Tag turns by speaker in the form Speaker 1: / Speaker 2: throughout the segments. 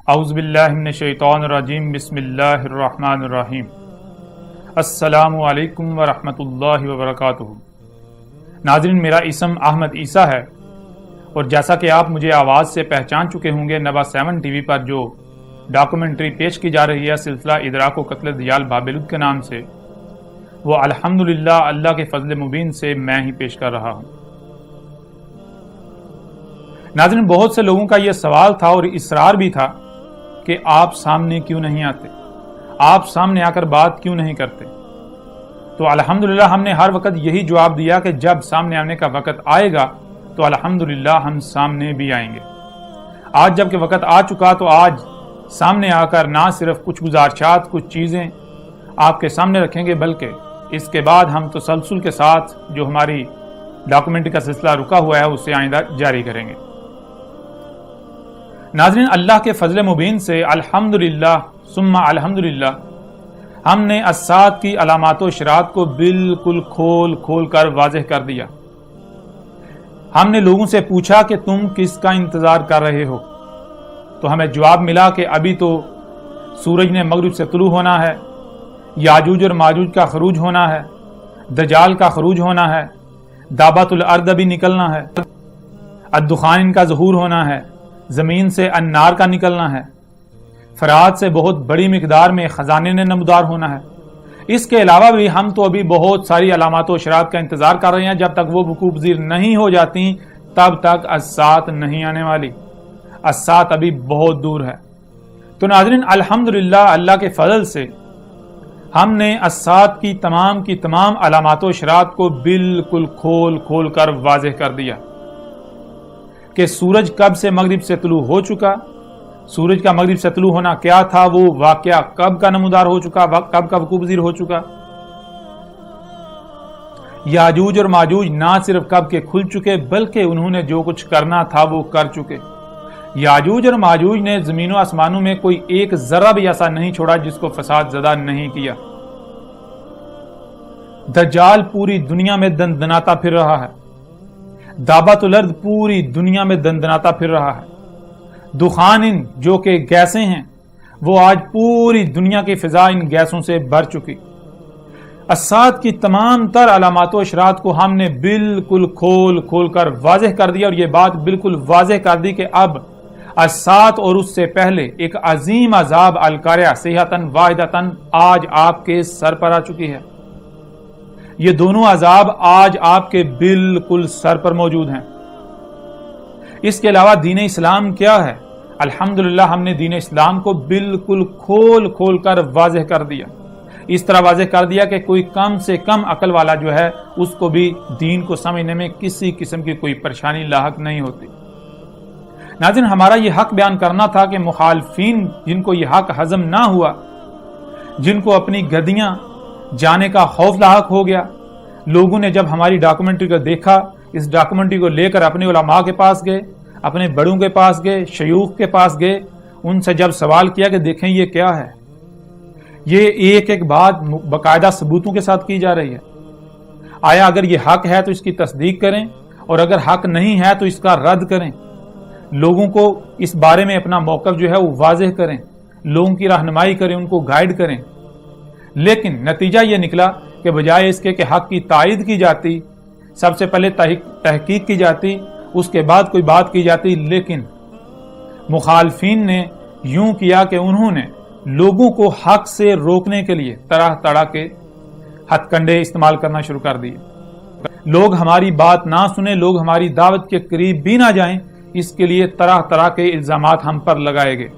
Speaker 1: اعوذ باللہ من الشیطان الرجیم بسم اللہ الرحمن الرحیم السلام علیکم ورحمۃ اللہ وبرکاتہ۔ ناظرین، میرا اسم احمد عیسیٰ ہے اور جیسا کہ آپ مجھے آواز سے پہچان چکے ہوں گے، نبا 7 ٹی وی پر جو ڈاکومنٹری پیش کی جا رہی ہے سلسلہ ادراک و قتل دیال بابیلود کے نام سے، وہ الحمدللہ اللہ کے فضل مبین سے میں ہی پیش کر رہا ہوں۔ ناظرین، بہت سے لوگوں کا یہ سوال تھا اور اصرار بھی تھا کہ آپ سامنے کیوں نہیں آتے، آپ سامنے آ کر بات کیوں نہیں کرتے۔ تو الحمدللہ ہم نے ہر وقت یہی جواب دیا کہ جب سامنے آنے کا وقت آئے گا تو الحمدللہ ہم سامنے بھی آئیں گے۔ آج جب کہ وقت آ چکا تو آج سامنے آ کر نہ صرف کچھ گزارشات، کچھ چیزیں آپ کے سامنے رکھیں گے، بلکہ اس کے بعد ہم تسلسل کے ساتھ جو ہماری ڈاکومنٹری کا سلسلہ رکا ہوا ہے اسے آئندہ جاری کریں گے۔ ناظرین، اللہ کے فضل مبین سے الحمدللہ ثم الحمدللہ ہم نے الساعۃ کی علامات و اشارات کو بالکل کھول کر واضح کر دیا۔ ہم نے لوگوں سے پوچھا کہ تم کس کا انتظار کر رہے ہو، تو ہمیں جواب ملا کہ ابھی تو سورج نے مغرب سے طلوع ہونا ہے، یاجوج اور ماجوج کا خروج ہونا ہے، دجال کا خروج ہونا ہے، دابۃ الارض بھی نکلنا ہے، الدخان ان کا ظہور ہونا ہے، زمین سے النار کا نکلنا ہے، فرات سے بہت بڑی مقدار میں خزانے نے نمودار ہونا ہے۔ اس کے علاوہ بھی ہم تو ابھی بہت ساری علامات و اشارات کا انتظار کر رہے ہیں، جب تک وہ وقوع پذیر نہیں ہو جاتی تب تک الساعۃ نہیں آنے والی، الساعۃ ابھی بہت دور ہے۔ تو ناظرین، الحمدللہ اللہ کے فضل سے ہم نے الساعۃ کی تمام علامات و اشارات کو بالکل کھول کر واضح کر دیا کہ سورج کب سے مغرب سے طلوع ہو چکا، سورج کا مغرب سے طلوع ہونا کیا تھا، وہ واقعہ کب کا نمودار ہو چکا، کب کا وقوع پذیر ہو چکا۔ یاجوج اور ماجوج نہ صرف کب کے کھل چکے بلکہ انہوں نے جو کچھ کرنا تھا وہ کر چکے۔ یاجوج اور ماجوج نے زمین و آسمانوں میں کوئی ایک ذرہ بھی ایسا نہیں چھوڑا جس کو فساد زدہ نہیں کیا۔ دجال پوری دنیا میں دندناتا پھر رہا ہے، دابۃ الارض پوری دنیا میں دندناتا پھر رہا ہے، دخان جو کہ گیسیں ہیں وہ آج پوری دنیا کی فضا ان گیسوں سے بھر چکی۔ الساعۃ کی تمام تر علامات و اشارات کو ہم نے بالکل کھول کر واضح کر دیا، اور یہ بات بالکل واضح کر دی کہ اب الساعۃ اور اس سے پہلے ایک عظیم عذاب القاریہ صیحۃ واحدۃ آج آپ کے سر پر آ چکی ہے۔ یہ دونوں عذاب آج آپ کے بالکل سر پر موجود ہیں۔ اس کے علاوہ دین اسلام کیا ہے؟ الحمدللہ ہم نے دین اسلام کو بالکل کھول کر واضح کر دیا، اس طرح واضح کر دیا کہ کوئی کم سے کم عقل والا جو ہے اس کو بھی دین کو سمجھنے میں کسی قسم کی کوئی پریشانی لاحق نہیں ہوتی۔ ناظرین، ہمارا یہ حق بیان کرنا تھا کہ مخالفین جن کو یہ حق ہضم نہ ہوا، جن کو اپنی گدیاں جانے کا خوف لاحق ہو گیا، لوگوں نے جب ہماری ڈاکومنٹری کو دیکھا، اس ڈاکومنٹری کو لے کر اپنے علماء کے پاس گئے، اپنے بڑوں کے پاس گئے، شیوخ کے پاس گئے، ان سے جب سوال کیا کہ دیکھیں یہ کیا ہے، یہ ایک بات باقاعدہ ثبوتوں کے ساتھ کی جا رہی ہے، آیا اگر یہ حق ہے تو اس کی تصدیق کریں، اور اگر حق نہیں ہے تو اس کا رد کریں، لوگوں کو اس بارے میں اپنا موقف جو ہے وہ واضح کریں، لوگوں کی رہنمائی کریں، ان کو گائیڈ کریں۔ لیکن نتیجہ یہ نکلا کہ بجائے اس کے کہ حق کی تائید کی جاتی، سب سے پہلے تحقیق کی جاتی، اس کے بعد کوئی بات کی جاتی، لیکن مخالفین نے یوں کیا کہ انہوں نے لوگوں کو حق سے روکنے کے لیے طرح کے ہتھ کنڈے استعمال کرنا شروع کر دیے۔ لوگ ہماری بات نہ سنیں، لوگ ہماری دعوت کے قریب بھی نہ جائیں، اس کے لیے طرح کے الزامات ہم پر لگائے گئے،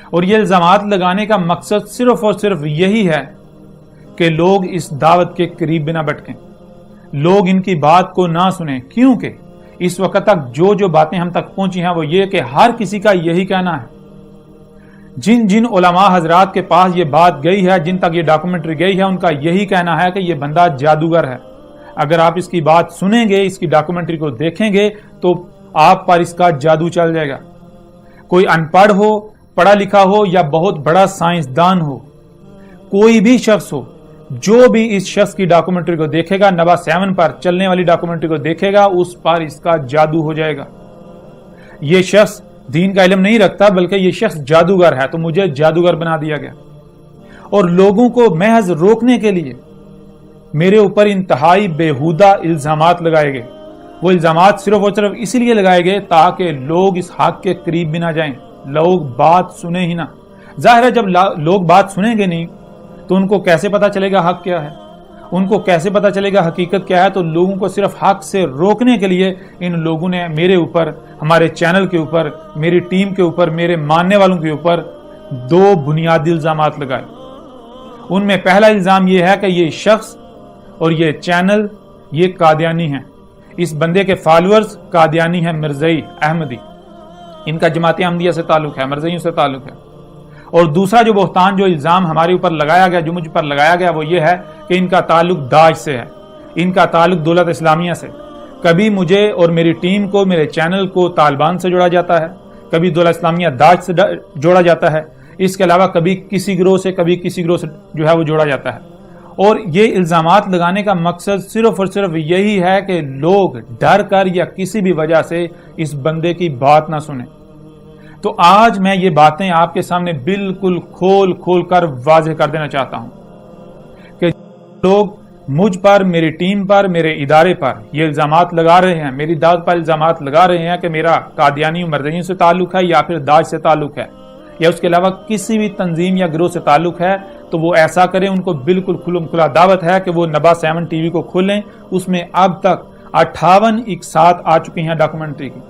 Speaker 1: اور یہ الزامات لگانے کا مقصد صرف اور صرف یہی ہے کہ لوگ اس دعوت کے قریب نہ بٹکیں، لوگ ان کی بات کو نہ سنیں، کیونکہ اس وقت تک جو باتیں ہم تک پہنچی ہیں وہ یہ کہ ہر کسی کا یہی کہنا ہے، جن علماء حضرات کے پاس یہ بات گئی ہے، جن تک یہ ڈاکومنٹری گئی ہے، ان کا یہی کہنا ہے کہ یہ بندہ جادوگر ہے، اگر آپ اس کی بات سنیں گے، اس کی ڈاکومنٹری کو دیکھیں گے تو آپ پر اس کا جادو چل جائے گا۔ کوئی ان پڑھ ہو، پڑھا لکھا ہو، یا بہت بڑا سائنسدان ہو، کوئی بھی شخص ہو، جو بھی اس شخص کی ڈاکومنٹری کو دیکھے گا، نبا 7 پر چلنے والی ڈاکومنٹری کو دیکھے گا، اس پر اس کا جادو ہو جائے گا۔ یہ شخص دین کا علم نہیں رکھتا بلکہ یہ شخص جادوگر ہے، تو مجھے جادوگر بنا دیا گیا اور لوگوں کو محض روکنے کے لیے میرے اوپر انتہائی بیہودہ الزامات لگائے گئے۔ وہ الزامات صرف اور صرف اسی لیے لگائے گئے تاکہ لوگ اس حق کے قریب بھی نہ جائیں، لوگ بات سنیں ہی نہ۔ ظاہر ہے جب لوگ بات سنیں گے نہیں تو ان کو کیسے پتا چلے گا حق کیا ہے، ان کو کیسے پتا چلے گا حقیقت کیا ہے؟ تو لوگوں کو صرف حق سے روکنے کے لیے ان لوگوں نے میرے اوپر، ہمارے چینل کے اوپر، میری ٹیم کے اوپر، میرے ماننے والوں کے اوپر دو بنیادی الزامات لگائے۔ ان میں پہلا الزام یہ ہے کہ یہ شخص اور یہ چینل یہ قادیانی ہیں، اس بندے کے فالورز قادیانی ہیں، مرزائی احمدی، ان کا جماعت احمدیہ سے تعلق ہے، مرزائیوں سے تعلق ہے۔ اور دوسرا جو بہتان، جو الزام ہمارے اوپر لگایا گیا، جو مجھ پر لگایا گیا، وہ یہ ہے کہ ان کا تعلق داعش سے ہے، ان کا تعلق دولت اسلامیہ سے۔ کبھی مجھے اور میری ٹیم کو، میرے چینل کو طالبان سے جوڑا جاتا ہے، کبھی دولت اسلامیہ داعش سے جوڑا جاتا ہے، اس کے علاوہ کبھی کسی گروہ سے، کبھی کسی گروہ سے جو ہے وہ جوڑا جاتا ہے۔ اور یہ الزامات لگانے کا مقصد صرف اور صرف یہی ہے کہ لوگ ڈر کر یا کسی بھی وجہ سے اس بندے کی بات نہ سنیں۔ تو آج میں یہ باتیں آپ کے سامنے بالکل کھول کر واضح کر دینا چاہتا ہوں کہ لوگ مجھ پر، میری ٹیم پر، میرے ادارے پر یہ الزامات لگا رہے ہیں، میری دعوت پر الزامات لگا رہے ہیں کہ میرا قادیانی مرزائیوں سے تعلق ہے یا پھر داعش سے تعلق ہے یا اس کے علاوہ کسی بھی تنظیم یا گروہ سے تعلق ہے، تو وہ ایسا کریں۔ ان کو بالکل کھلا دعوت ہے کہ وہ نبا 7 ٹی وی کو کھولیں، اس میں اب تک 58 اقساط آ چکی ہیں ڈاکومنٹری کی،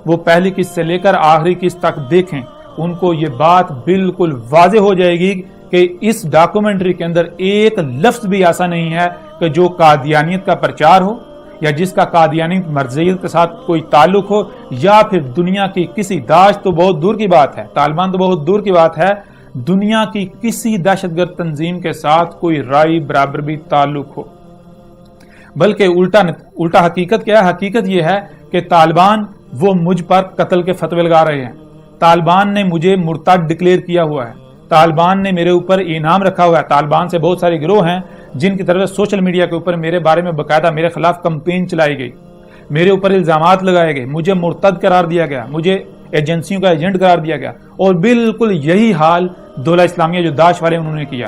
Speaker 1: وہ پہلی قسط سے لے کر آخری قسط تک دیکھیں، ان کو یہ بات بالکل واضح ہو جائے گی کہ اس ڈاکومنٹری کے اندر ایک لفظ بھی ایسا نہیں ہے کہ جو قادیانیت کا پرچار ہو یا جس کا قادیانیت مرزائیت کے ساتھ کوئی تعلق ہو، یا پھر دنیا کی کسی، داعش تو بہت دور کی بات ہے، طالبان تو بہت دور کی بات ہے، دنیا کی کسی دہشت گرد تنظیم کے ساتھ کوئی رائے برابر بھی تعلق ہو۔ بلکہ الٹا حقیقت کیا ہے؟ حقیقت یہ ہے کہ طالبان وہ مجھ پر قتل کے فتوے لگا رہے ہیں، طالبان نے مجھے مرتد ڈکلیئر کیا ہوا ہے، طالبان نے میرے اوپر انعام رکھا ہوا ہے، طالبان سے بہت سارے گروہ ہیں جن کی طرف سے سوشل میڈیا کے اوپر میرے بارے میں باقاعدہ میرے خلاف کمپین چلائی گئی، میرے اوپر الزامات لگائے گئے، مجھے مرتد قرار دیا گیا، مجھے ایجنسیوں کا ایجنٹ قرار دیا گیا، اور بالکل یہی حال دولت اسلامیہ جو داعش والے انہوں نے کیا۔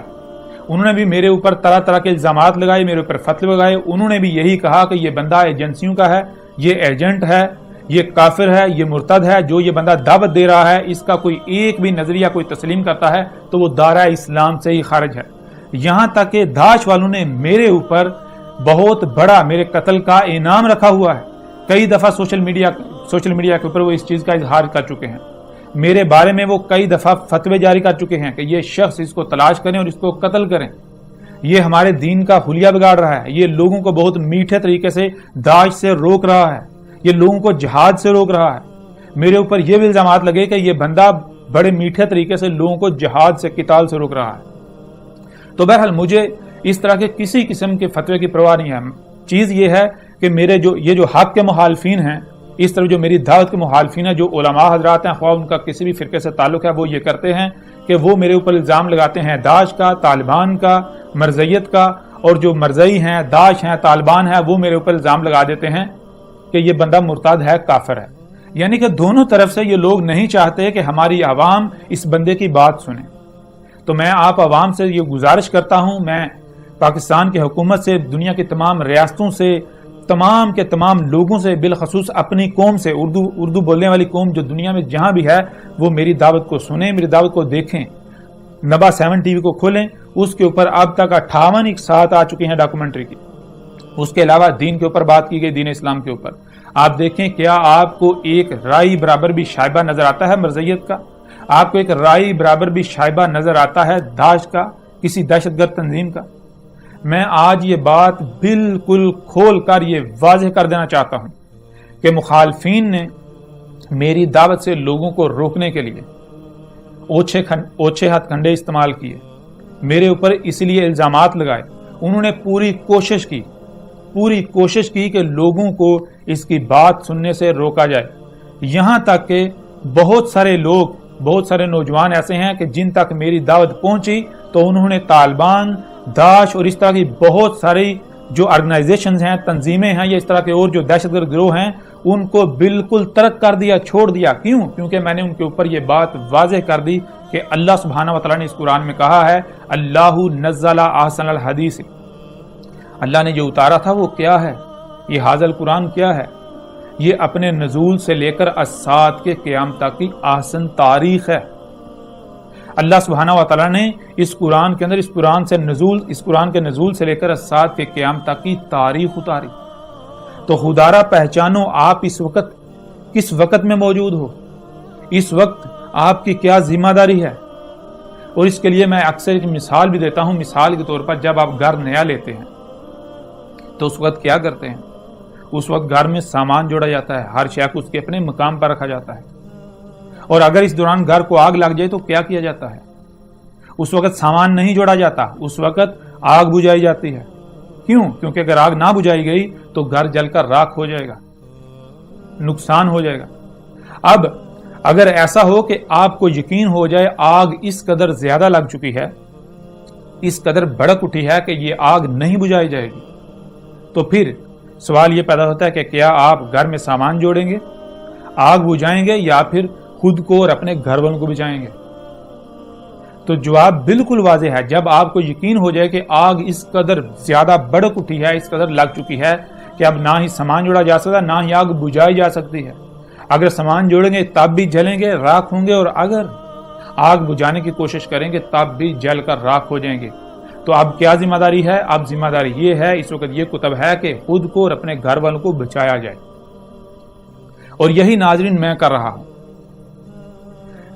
Speaker 1: انہوں نے بھی میرے اوپر طرح طرح کے الزامات لگائے، میرے اوپر فتوے لگائے، انہوں نے بھی یہی کہا کہ یہ بندہ ایجنسیوں کا ہے، یہ ایجنٹ ہے، یہ کافر ہے، یہ مرتد ہے، جو یہ بندہ دعوت دے رہا ہے اس کا کوئی ایک بھی نظریہ کوئی تسلیم کرتا ہے تو وہ دائرہ اسلام سے ہی خارج ہے۔ یہاں تک کہ داعش والوں نے میرے اوپر بہت بڑا میرے قتل کا انعام رکھا ہوا ہے، کئی دفعہ سوشل میڈیا کے اوپر وہ اس چیز کا اظہار کر چکے ہیں، میرے بارے میں وہ کئی دفعہ فتوے جاری کر چکے ہیں کہ یہ شخص، اس کو تلاش کریں اور اس کو قتل کریں، یہ ہمارے دین کا حلیہ بگاڑ رہا ہے، یہ لوگوں کو بہت میٹھے طریقے سے داعش سے روک رہا ہے، یہ لوگوں کو جہاد سے روک رہا ہے۔ میرے اوپر یہ بھی الزامات لگے کہ یہ بندہ بڑے میٹھے طریقے سے لوگوں کو جہاد سے، قتال سے روک رہا ہے۔ تو بہرحال مجھے اس طرح کے کسی قسم کے فتوے کی پرواہ نہیں ہے۔ چیز یہ ہے کہ میرے جو حق کے مخالفین ہیں، اس طرح جو میری دعوت کے مخالفین ہیں، جو علماء حضرات ہیں، خواہ ان کا کسی بھی فرقے سے تعلق ہے، وہ یہ کرتے ہیں کہ وہ میرے اوپر الزام لگاتے ہیں داعش کا، طالبان کا، مرزائیت کا، اور جو مرزائی ہیں، داعش ہیں، طالبان ہیں، وہ میرے اوپر الزام لگا دیتے ہیں کہ یہ بندہ مرتد ہے، کافر ہے۔ یعنی کہ دونوں طرف سے یہ لوگ نہیں چاہتے کہ ہماری عوام اس بندے کی بات سنے۔ تو میں آپ عوام سے یہ گزارش کرتا ہوں، میں پاکستان کی حکومت سے، دنیا کی تمام ریاستوں سے، تمام کے تمام لوگوں سے، بالخصوص اپنی قوم سے، اردو بولنے والی قوم جو دنیا میں جہاں بھی ہے، وہ میری دعوت کو سنیں، میری دعوت کو دیکھیں، نبا 7 ٹی وی کو کھولیں، اس کے اوپر اب تک 58 اقساط آ چکی ہیں ڈاکومنٹری کی۔ اس کے علاوہ دین کے اوپر بات کی گئی، دین اسلام کے اوپر۔ آپ دیکھیں کیا آپ کو ایک رائے برابر بھی شائبہ نظر آتا ہے مرزائیت کا؟ آپ کو ایک رائے برابر بھی شائبہ نظر آتا ہے داعش کا، کسی دہشت گرد تنظیم کا؟ میں آج یہ بات بالکل کھول کر یہ واضح کر دینا چاہتا ہوں کہ مخالفین نے میری دعوت سے لوگوں کو روکنے کے لیے اوچھے ہتھ کنڈے استعمال کیے، میرے اوپر اس لیے الزامات لگائے، انہوں نے پوری کوشش کی کہ لوگوں کو اس کی بات سننے سے روکا جائے، یہاں تک کہ بہت سارے نوجوان ایسے ہیں کہ جن تک میری دعوت پہنچی تو انہوں نے طالبان، داعش اور اس طرح کی بہت ساری جو آرگنائزیشنز ہیں، تنظیمیں ہیں، یا اس طرح کے اور جو دہشت گرد گروہ ہیں، ان کو بالکل ترک کر دیا، چھوڑ دیا. کیوں؟ کیونکہ میں نے ان کے اوپر یہ بات واضح کر دی کہ اللہ سبحانہ و تعالیٰ نے اس قرآن میں کہا ہے اللہ نزل احسن الحدیث، اللہ نے جو اتارا تھا وہ کیا ہے؟ یہ حاضر قرآن کیا ہے؟ یہ اپنے نزول سے لے کر الساعۃ کے قیام تک کی احسن تاریخ ہے. اللہ سبحانہ و تعالیٰ نے اس قرآن کے اندر اس قرآن کے نزول سے لے کر الساعۃ کے قیام تک کی تاریخ اتاری. تو خدارہ پہچانو آپ اس وقت کس وقت میں موجود ہو، اس وقت آپ کی کیا ذمہ داری ہے. اور اس کے لیے میں اکثر ایک مثال بھی دیتا ہوں. مثال کے طور پر جب آپ گھر نیا لیتے ہیں تو اس وقت کیا کرتے ہیں؟ اس وقت گھر میں سامان جوڑا جاتا ہے، ہر شے کو اس کے اپنے مقام پر رکھا جاتا ہے. اور اگر اس دوران گھر کو آگ لگ جائے تو کیا کیا جاتا ہے؟ اس وقت سامان نہیں جوڑا جاتا، اس وقت آگ بجھائی جاتی ہے. کیوں؟ کیونکہ اگر آگ نہ بجھائی گئی تو گھر جل کر راکھ ہو جائے گا، نقصان ہو جائے گا. اب اگر ایسا ہو کہ آپ کو یقین ہو جائے آگ اس قدر زیادہ لگ چکی ہے، اس قدر بھڑک اٹھی ہے کہ یہ آگ نہیں بجھائی جائے گی، تو پھر سوال یہ پیدا ہوتا ہے کہ کیا آپ گھر میں سامان جوڑیں گے، آگ بجھائیں گے، یا پھر خود کو اور اپنے گھر والوں کو بچائیں گے؟ تو جواب بالکل واضح ہے. جب آپ کو یقین ہو جائے کہ آگ اس قدر زیادہ بھڑک اٹھی ہے، اس قدر لگ چکی ہے کہ اب نہ ہی سامان جوڑا جا سکتا، نہ ہی آگ بجھائی جا سکتی ہے. اگر سامان جوڑیں گے تب بھی جلیں گے، راکھ ہوں گے، اور اگر آگ بجھانے کی کوشش کریں گے تب بھی جل کر راکھ ہو جائیں گے. تو اب کیا ذمہ داری ہے؟ اب ذمہ داری یہ ہے، اس وقت یہ کتب ہے کہ خود کو اور اپنے گھر والوں کو بچایا جائے. اور یہی ناظرین میں کر رہا ہوں.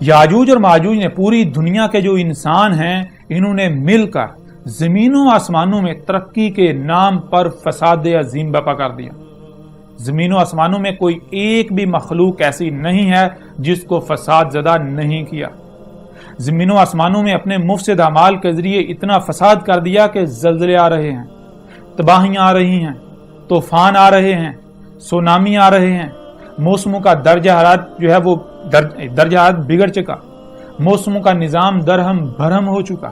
Speaker 1: یاجوج اور ماجوج نے پوری دنیا کے جو انسان ہیں انہوں نے مل کر زمینوں آسمانوں میں ترقی کے نام پر فساد عظیم برپا کر دیا. زمینوں آسمانوں میں کوئی ایک بھی مخلوق ایسی نہیں ہے جس کو فساد زدہ نہیں کیا. زمینوں آسمانوں میں اپنے مفسد اعمال کے ذریعے اتنا فساد کر دیا کہ زلزلے آ رہے ہیں، تباہیاں آ رہی ہیں، طوفان آ رہے ہیں، سونامی آ رہے ہیں، موسموں کا درجہ حرارت جو ہے وہ درجہ حرارت بگڑ چکا، موسموں کا نظام درہم بھرم ہو چکا.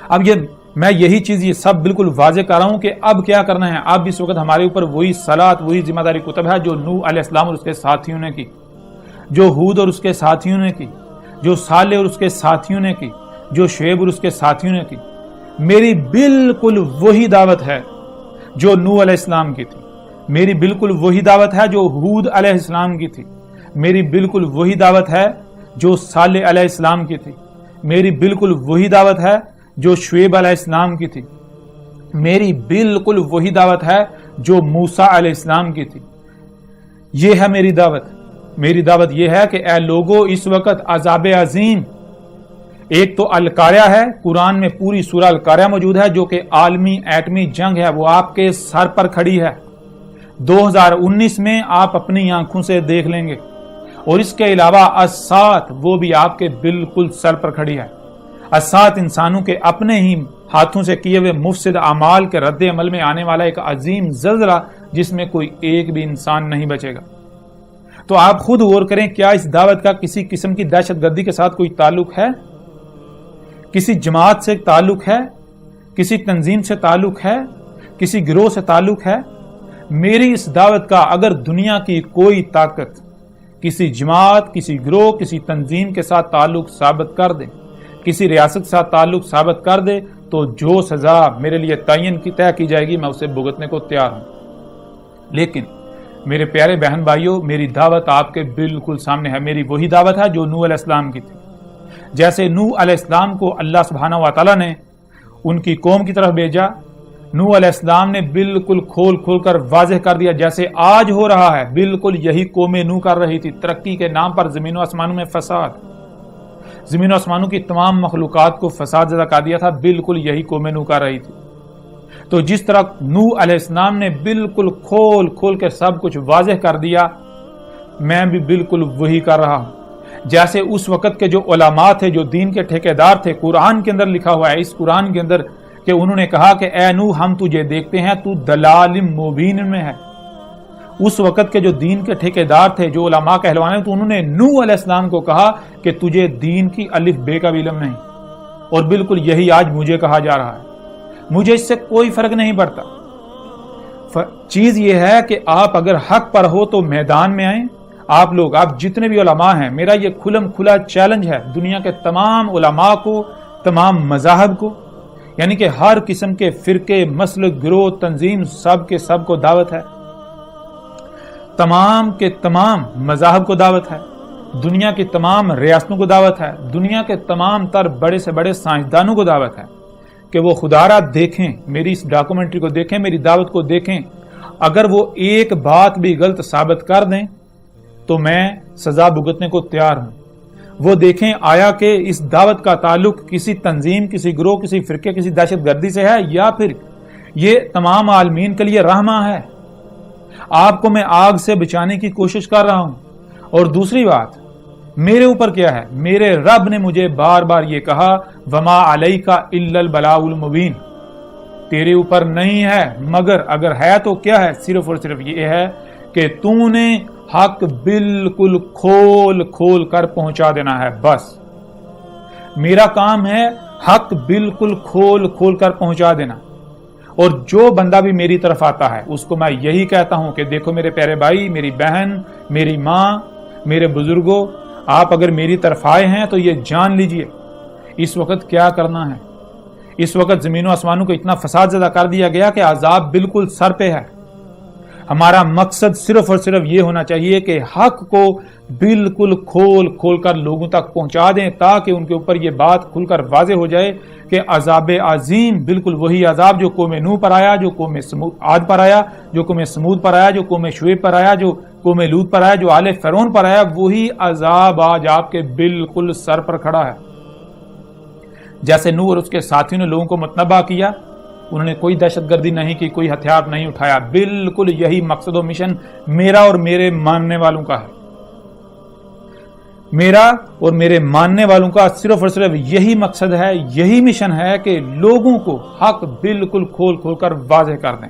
Speaker 1: اب میں یہی چیز یہ سب بالکل واضح کر رہا ہوں کہ اب کیا کرنا ہے. اب اس وقت ہمارے اوپر وہی صلاۃ، وہی ذمہ داری کتب ہے جو نوح علیہ السلام اور اس کے ساتھیوں نے کی، جو ہود اور اس کے ساتھیوں نے کی، جو صالح اور اس کے ساتھیوں نے کی، جو شعیب اور اس کے ساتھیوں نے کی. میری بالکل وہی دعوت ہے جو نوح علیہ السلام کی تھی، میری بالکل وہی دعوت ہے جو ہود علیہ السلام کی تھی، میری بالکل وہی دعوت ہے جو صالح علیہ السلام کی تھی، میری بالکل وہی دعوت ہے جو شعیب علیہ السلام کی تھی، میری بالکل وہی دعوت ہے جو موسیٰ علیہ السلام کی تھی. یہ ہے میری دعوت. میری دعوت یہ ہے کہ اے لوگو اس وقت عذاب عظیم، ایک تو القاریہ ہے، قرآن میں پوری سورہ القاریہ موجود ہے جو کہ عالمی ایٹمی جنگ ہے، وہ آپ کے سر پر کھڑی ہے. 2019 میں آپ اپنی آنکھوں سے دیکھ لیں گے. اور اس کے علاوہ الساعۃ وہ بھی آپ کے بالکل سر پر کھڑی ہے. الساعۃ انسانوں کے اپنے ہی ہاتھوں سے کیے ہوئے مفسد اعمال کے رد عمل میں آنے والا ایک عظیم زلزلہ جس میں کوئی ایک بھی انسان نہیں بچے گا. تو آپ خود غور کریں، کیا اس دعوت کا کسی قسم کی دہشت گردی کے ساتھ کوئی تعلق ہے؟ کسی جماعت سے تعلق ہے؟ کسی تنظیم سے تعلق ہے؟ کسی گروہ سے تعلق ہے؟ میری اس دعوت کا اگر دنیا کی کوئی طاقت کسی جماعت، کسی گروہ، کسی تنظیم کے ساتھ تعلق ثابت کر دے، کسی ریاست کے ساتھ تعلق ثابت کر دے، تو جو سزا میرے لیے تعین کی طے کی جائے گی میں اسے بھگتنے کو تیار ہوں. لیکن میرے پیارے بہن بھائیوں، میری دعوت آپ کے بالکل سامنے ہے. میری وہی دعوت ہے جو نوح علیہ السلام کی تھی. جیسے نوح علیہ السلام کو اللہ سبحانہ و تعالیٰ نے ان کی قوم کی طرف بھیجا، نوح علیہ السلام نے بالکل کھول کھول کر واضح کر دیا جیسے آج ہو رہا ہے. بالکل یہی قوم نوح کر رہی تھی. ترقی کے نام پر زمین و آسمانوں میں فساد، زمین و آسمانوں کی تمام مخلوقات کو فساد زدہ کر دیا تھا. بالکل یہی قوم نوح کر رہی تھی. تو جس طرح نوح علیہ السلام نے بالکل کھول کھول کے سب کچھ واضح کر دیا، میں بھی بالکل وہی کر رہا ہوں. جیسے اس وقت کے جو علماء تھے، جو دین کے ٹھیکیدار تھے، قرآن کے اندر لکھا ہوا ہے، اس قرآن کے اندر کہ انہوں نے کہا کہ اے نوح ہم تجھے دیکھتے ہیں تو دلال مبین میں ہے. اس وقت کے جو دین کے ٹھیکیدار تھے، جو علماء کہلوانے، تو انہوں نے نوح علیہ السلام کو کہا کہ تجھے دین کی الف بے کا بھی علم نہیں. اور بالکل یہی آج مجھے کہا جا رہا ہے. مجھے اس سے کوئی فرق نہیں پڑتا. چیز یہ ہے کہ آپ اگر حق پر ہو تو میدان میں آئیں. آپ جتنے بھی علماء ہیں، میرا یہ کھلم کھلا چیلنج ہے دنیا کے تمام علماء کو، تمام مذاہب کو، یعنی کہ ہر قسم کے فرقے، مسلک، گروہ، تنظیم، سب کے سب کو دعوت ہے. تمام کے تمام مذاہب کو دعوت ہے، دنیا کی تمام ریاستوں کو دعوت ہے، دنیا کے تمام تر بڑے سے بڑے سائنسدانوں کو دعوت ہے کہ وہ خدا را دیکھیں، میری اس ڈاکومنٹری کو دیکھیں، میری دعوت کو دیکھیں. اگر وہ ایک بات بھی غلط ثابت کر دیں تو میں سزا بھگتنے کو تیار ہوں. وہ دیکھیں آیا کہ اس دعوت کا تعلق کسی تنظیم، کسی گروہ، کسی فرقے، کسی دہشت گردی سے ہے، یا پھر یہ تمام عالمین کے لیے رحمہ ہے. آپ کو میں آگ سے بچانے کی کوشش کر رہا ہوں. اور دوسری بات، میرے اوپر کیا ہے؟ میرے رب نے مجھے بار بار یہ کہا وما علیک الا البلاغ المبین، تیرے اوپر نہیں ہے مگر، اگر ہے تو کیا ہے؟ صرف اور صرف یہ ہے کہ تو نے حق بالکل کھول کھول کر پہنچا دینا ہے. بس میرا کام ہے حق بالکل کھول کھول کر پہنچا دینا. اور جو بندہ بھی میری طرف آتا ہے اس کو میں یہی کہتا ہوں کہ دیکھو میرے پیارے بھائی، میری بہن، میری ماں، میرے بزرگوں، آپ اگر میری طرف آئے ہیں تو یہ جان لیجئے اس وقت کیا کرنا ہے. اس وقت زمین و آسمانوں کو اتنا فساد زدہ کر دیا گیا کہ عذاب بالکل سر پہ ہے. ہمارا مقصد صرف اور صرف یہ ہونا چاہیے کہ حق کو بالکل کھول کھول کر لوگوں تک پہنچا دیں، تاکہ ان کے اوپر یہ بات کھل کر واضح ہو جائے کہ عذاب عظیم بالکل وہی عذاب جو قوم نوح پر آیا، جو قوم عاد پر آیا، جو قوم سمود پر آیا، جو قوم شعیب پر آیا، جو قوم لوط پر آیا، جو آل فرعون پر آیا، وہی عذاب آج آپ کے بالکل سر پر کھڑا ہے. جیسے نوح اور اس کے ساتھیوں نے لوگوں کو متنبہ کیا، انہوں نے کوئی دہشت گردی نہیں کی، کوئی ہتھیار نہیں اٹھایا. بالکل یہی مقصد و مشن میرا اور میرے ماننے والوں کا ہے. میرا اور میرے ماننے والوں کا صرف اور صرف یہی مقصد ہے، یہی مشن ہے کہ لوگوں کو حق بالکل کھول کھول کر واضح کر دیں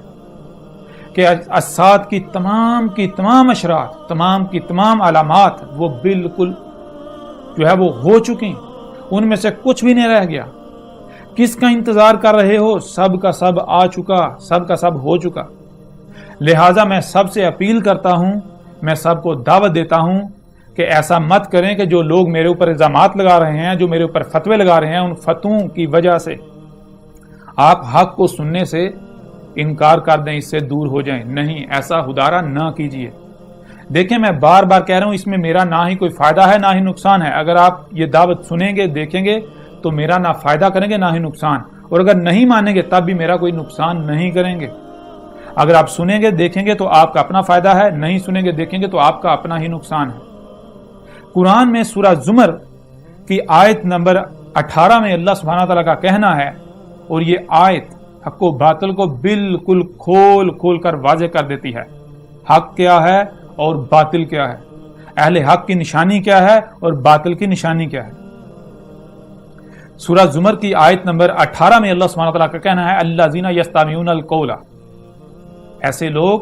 Speaker 1: کہ اسات کی تمام اشرات، تمام کی تمام علامات وہ بالکل جو ہے وہ ہو چکی، ان میں سے کچھ بھی نہیں رہ گیا. کس کا انتظار کر رہے ہو؟ سب کا سب آ چکا، سب کا سب ہو چکا. لہٰذا میں سب سے اپیل کرتا ہوں، میں سب کو دعوت دیتا ہوں کہ ایسا مت کریں کہ جو لوگ میرے اوپر الزامات لگا رہے ہیں، جو میرے اوپر فتوے لگا رہے ہیں، ان فتووں کی وجہ سے آپ حق کو سننے سے انکار کر دیں، اس سے دور ہو جائیں. نہیں، ایسا خدارا نہ کیجیے. دیکھیں میں بار بار کہہ رہا ہوں، اس میں میرا نہ ہی کوئی فائدہ ہے نہ ہی نقصان ہے. اگر آپ یہ دعوت سنیں گے، دیکھیں گے تو میرا نہ فائدہ کریں گے نہ ہی نقصان، اور اگر نہیں مانیں گے تب بھی میرا کوئی نقصان نہیں کریں گے. اگر آپ سنیں گے دیکھیں گے تو آپ کا اپنا فائدہ ہے، نہیں سنیں گے دیکھیں گے تو آپ کا اپنا ہی نقصان ہے. قرآن میں سورہ زمر کی آیت نمبر 18 میں اللہ سبحانہ تعالیٰ کا کہنا ہے، اور یہ آیت حق و باطل کو بالکل کھول کھول کر واضح کر دیتی ہے. حق کیا ہے اور باطل کیا ہے، اہل حق کی نشانی کیا ہے اور باطل کی نشانی کیا ہے. سورہ زمر کی آیت نمبر 18 میں اللہ سبحانہ تعالیٰ کا کہنا ہے الذین یستمعون القول، ایسے لوگ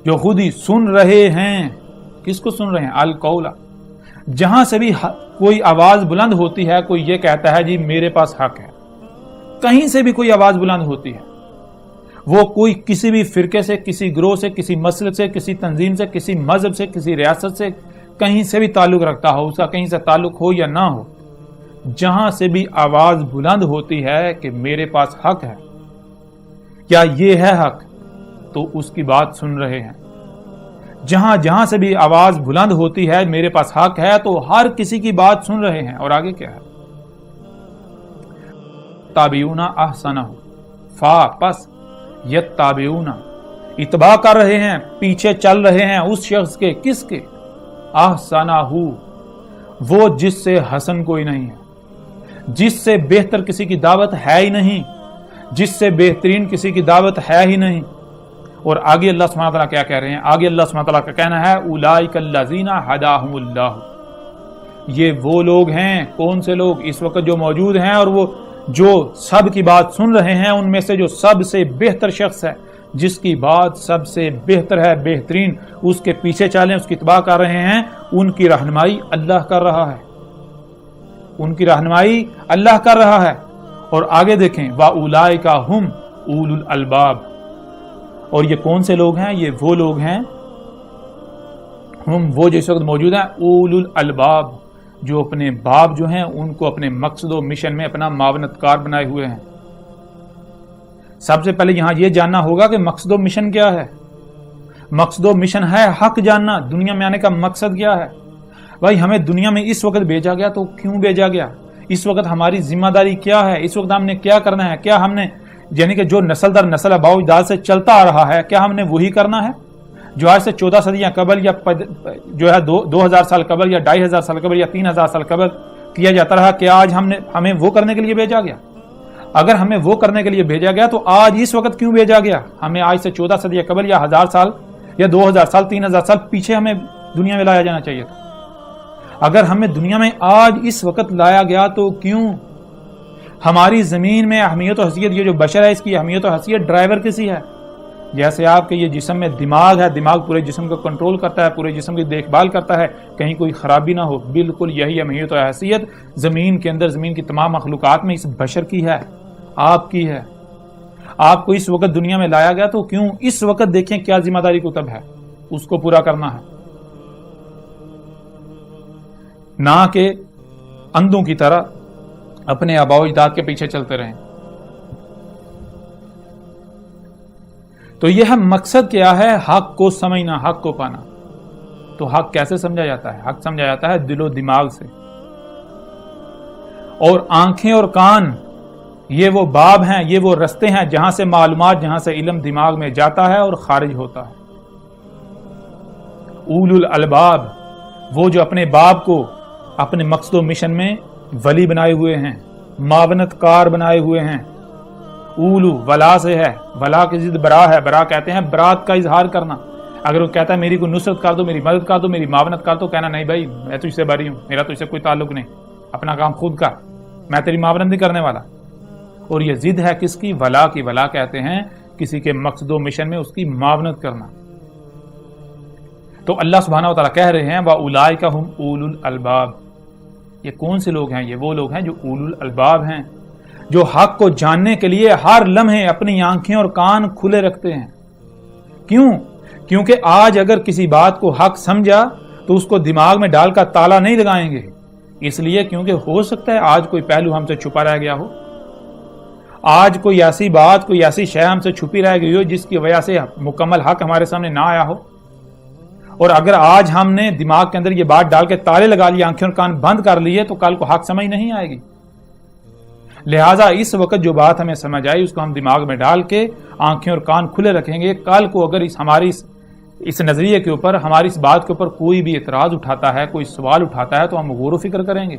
Speaker 1: جو خود ہی سن رہے ہیں. کس کو سن رہے ہیں؟ القول. جہاں سے بھی کوئی آواز بلند ہوتی ہے، کوئی یہ کہتا ہے جی میرے پاس حق ہے، کہیں سے بھی کوئی آواز بلند ہوتی ہے، وہ کوئی کسی بھی فرقے سے، کسی گروہ سے، کسی مسلک سے، کسی تنظیم سے، کسی مذہب سے، کسی ریاست سے، کہیں سے بھی تعلق رکھتا ہو، اس کا کہیں سے تعلق ہو یا نہ ہو، جہاں سے بھی آواز بلند ہوتی ہے کہ میرے پاس حق ہے، کیا یہ ہے حق، تو اس کی بات سن رہے ہیں. جہاں جہاں سے بھی آواز بلند ہوتی ہے میرے پاس حق ہے، تو ہر کسی کی بات سن رہے ہیں. اور آگے کیا ہے؟ تابعون احسنہ، فا پس یتابعون، اتباع کر رہے ہیں، پیچھے چل رہے ہیں اس شخص کے. کس کے؟ احسنہ، وہ جس سے حسن کوئی نہیں ہے، جس سے بہتر کسی کی دعوت ہے ہی نہیں، جس سے بہترین کسی کی دعوت ہے ہی نہیں. اور آگے اللہ سبحانہ تعالیٰ کیا کہہ رہے ہیں؟ آگے اللہ سبحانہ تعالیٰ کا کہنا ہے اولئک الذین ھداھم اللہ، یہ وہ لوگ ہیں. کون سے لوگ؟ اس وقت جو موجود ہیں اور وہ جو سب کی بات سن رہے ہیں، ان میں سے جو سب سے بہتر شخص ہے، جس کی بات سب سے بہتر ہے، بہترین، اس کے پیچھے چلیں، اس کی اتباع کر رہے ہیں. ان کی رہنمائی اللہ کر رہا ہے، ان کی رہنمائی اللہ کر رہا ہے. اور آگے دیکھیں وَأُولَئِكَ هُمْ أُولُو الْأَلْبَابِ، اور یہ کون سے لوگ ہیں؟ یہ وہ لوگ ہیں وہ جو اس وقت موجود ہیں اولو الالباب، جو اپنے باپ جو ہیں ان کو اپنے مقصد و مشن میں اپنا معاونت کار بنائے ہوئے ہیں۔ سب سے پہلے یہاں یہ جاننا ہوگا کہ مقصد و مشن کیا ہے۔ مقصد و مشن ہے حق جاننا، دنیا میں آنے کا مقصد کیا ہے۔ بھائی ہمیں دنیا میں اس وقت بھیجا گیا تو کیوں بھیجا گیا؟ اس وقت ہماری ذمہ داری کیا ہے؟ اس وقت ہم نے کیا کرنا ہے؟ کیا ہم نے یعنی کہ جو نسل در نسل آباء و اجداد سے چلتا آ رہا ہے کیا ہم نے وہی کرنا ہے جو آج سے 14 صدیاں قبل یا جو ہے 2000 سال قبل یا 2500 سال قبل یا 3000 سال قبل کیا جاتا رہا؟ کہ آج ہمیں وہ کرنے کے لیے بھیجا گیا؟ اگر ہمیں وہ کرنے کے لیے بھیجا گیا تو آج اس وقت کیوں بھیجا گیا؟ ہمیں آج سے 14 صدیاں قبل یا 1000 سال یا 2000 سال 3000 سال پیچھے ہمیں دنیا میں لایا جانا چاہیے تھا۔ اگر ہمیں دنیا میں آج اس وقت لایا گیا تو کیوں؟ ہماری زمین میں اہمیت و حیثیت، یہ جو بشر ہے اس کی اہمیت و حیثیت ڈرائیور کسی ہے؟ جیسے آپ کے یہ جسم میں دماغ ہے، دماغ پورے جسم کو کنٹرول کرتا ہے، پورے جسم کی دیکھ بھال کرتا ہے، کہیں کوئی خرابی نہ ہو، بالکل یہی اہمیت و حیثیت زمین کے اندر، زمین کی تمام مخلوقات میں اس بشر کی ہے، آپ کی ہے۔ آپ کو اس وقت دنیا میں لایا گیا تو کیوں؟ اس وقت دیکھیں کیا ذمہ داری کتب ہے، اس کو پورا کرنا ہے، نہ کہ اندھوں کی طرح اپنے آباء و اجداد کے پیچھے چلتے رہیں۔ تو یہ ہے مقصد کیا ہے؟ حق کو سمجھنا، حق کو پانا۔ تو حق کیسے سمجھا جاتا ہے؟ حق سمجھا جاتا ہے دل و دماغ سے، اور آنکھیں اور کان یہ وہ باب ہیں، یہ وہ رستے ہیں جہاں سے معلومات، جہاں سے علم دماغ میں جاتا ہے اور خارج ہوتا ہے۔ اولو الالباب وہ جو اپنے باپ کو اپنے مقصد و مشن میں ولی بنائے ہوئے ہیں، معاونت کار بنائے ہوئے ہیں۔ اولو ولا سے ہے، ولا کی ضد برا ہے، برا کہتے ہیں برات کا اظہار کرنا۔ اگر وہ کہتا ہے میری کوئی نصرت کر دو، میری مدد کر دو، میری معاونت کر دو، کہنا نہیں بھائی میں تجھ سے بری ہوں، میرا تجھ سے کوئی تعلق نہیں، اپنا کام خود کر، میں تیری معاونت نہیں کرنے والا۔ اور یہ ضد ہے کس کی؟ ولا کی۔ ولا کہتے ہیں کسی کے مقصد و مشن میں اس کی معاونت کرنا۔ تو اللہ سبحانہ و تعالیٰ کہہ رہے ہیں وَأُولَئِكَ هُمْ أُولُو الْأَلْبَابِ، یہ کون سے لوگ ہیں؟ یہ وہ لوگ ہیں جو اولو الالباب ہیں، جو حق کو جاننے کے لیے ہر لمحے اپنی آنکھیں اور کان کھلے رکھتے ہیں۔ کیوں؟ کیونکہ آج اگر کسی بات کو حق سمجھا تو اس کو دماغ میں ڈال کر تالا نہیں لگائیں گے، اس لیے کیونکہ ہو سکتا ہے آج کوئی پہلو ہم سے چھپا رہ گیا ہو، آج کوئی ایسی بات، کوئی ایسی شے ہم سے چھپی رہ گئی ہو جس کی وجہ سے مکمل حق ہمارے سامنے نہ آیا ہو۔ اور اگر آج ہم نے دماغ کے اندر یہ بات ڈال کے تالے لگا لیے، آنکھیں اور کان بند کر لیے، تو کل کو حق سمجھ نہیں آئے گی۔ لہٰذا اس وقت جو بات ہمیں سمجھ آئی اس کو ہم دماغ میں ڈال کے آنکھیں اور کان کھلے رکھیں گے۔ کل کو اگر ہماری اس نظریے کے اوپر، ہماری اس بات کے اوپر کوئی بھی اعتراض اٹھاتا ہے، کوئی سوال اٹھاتا ہے تو ہم غور و فکر کریں گے،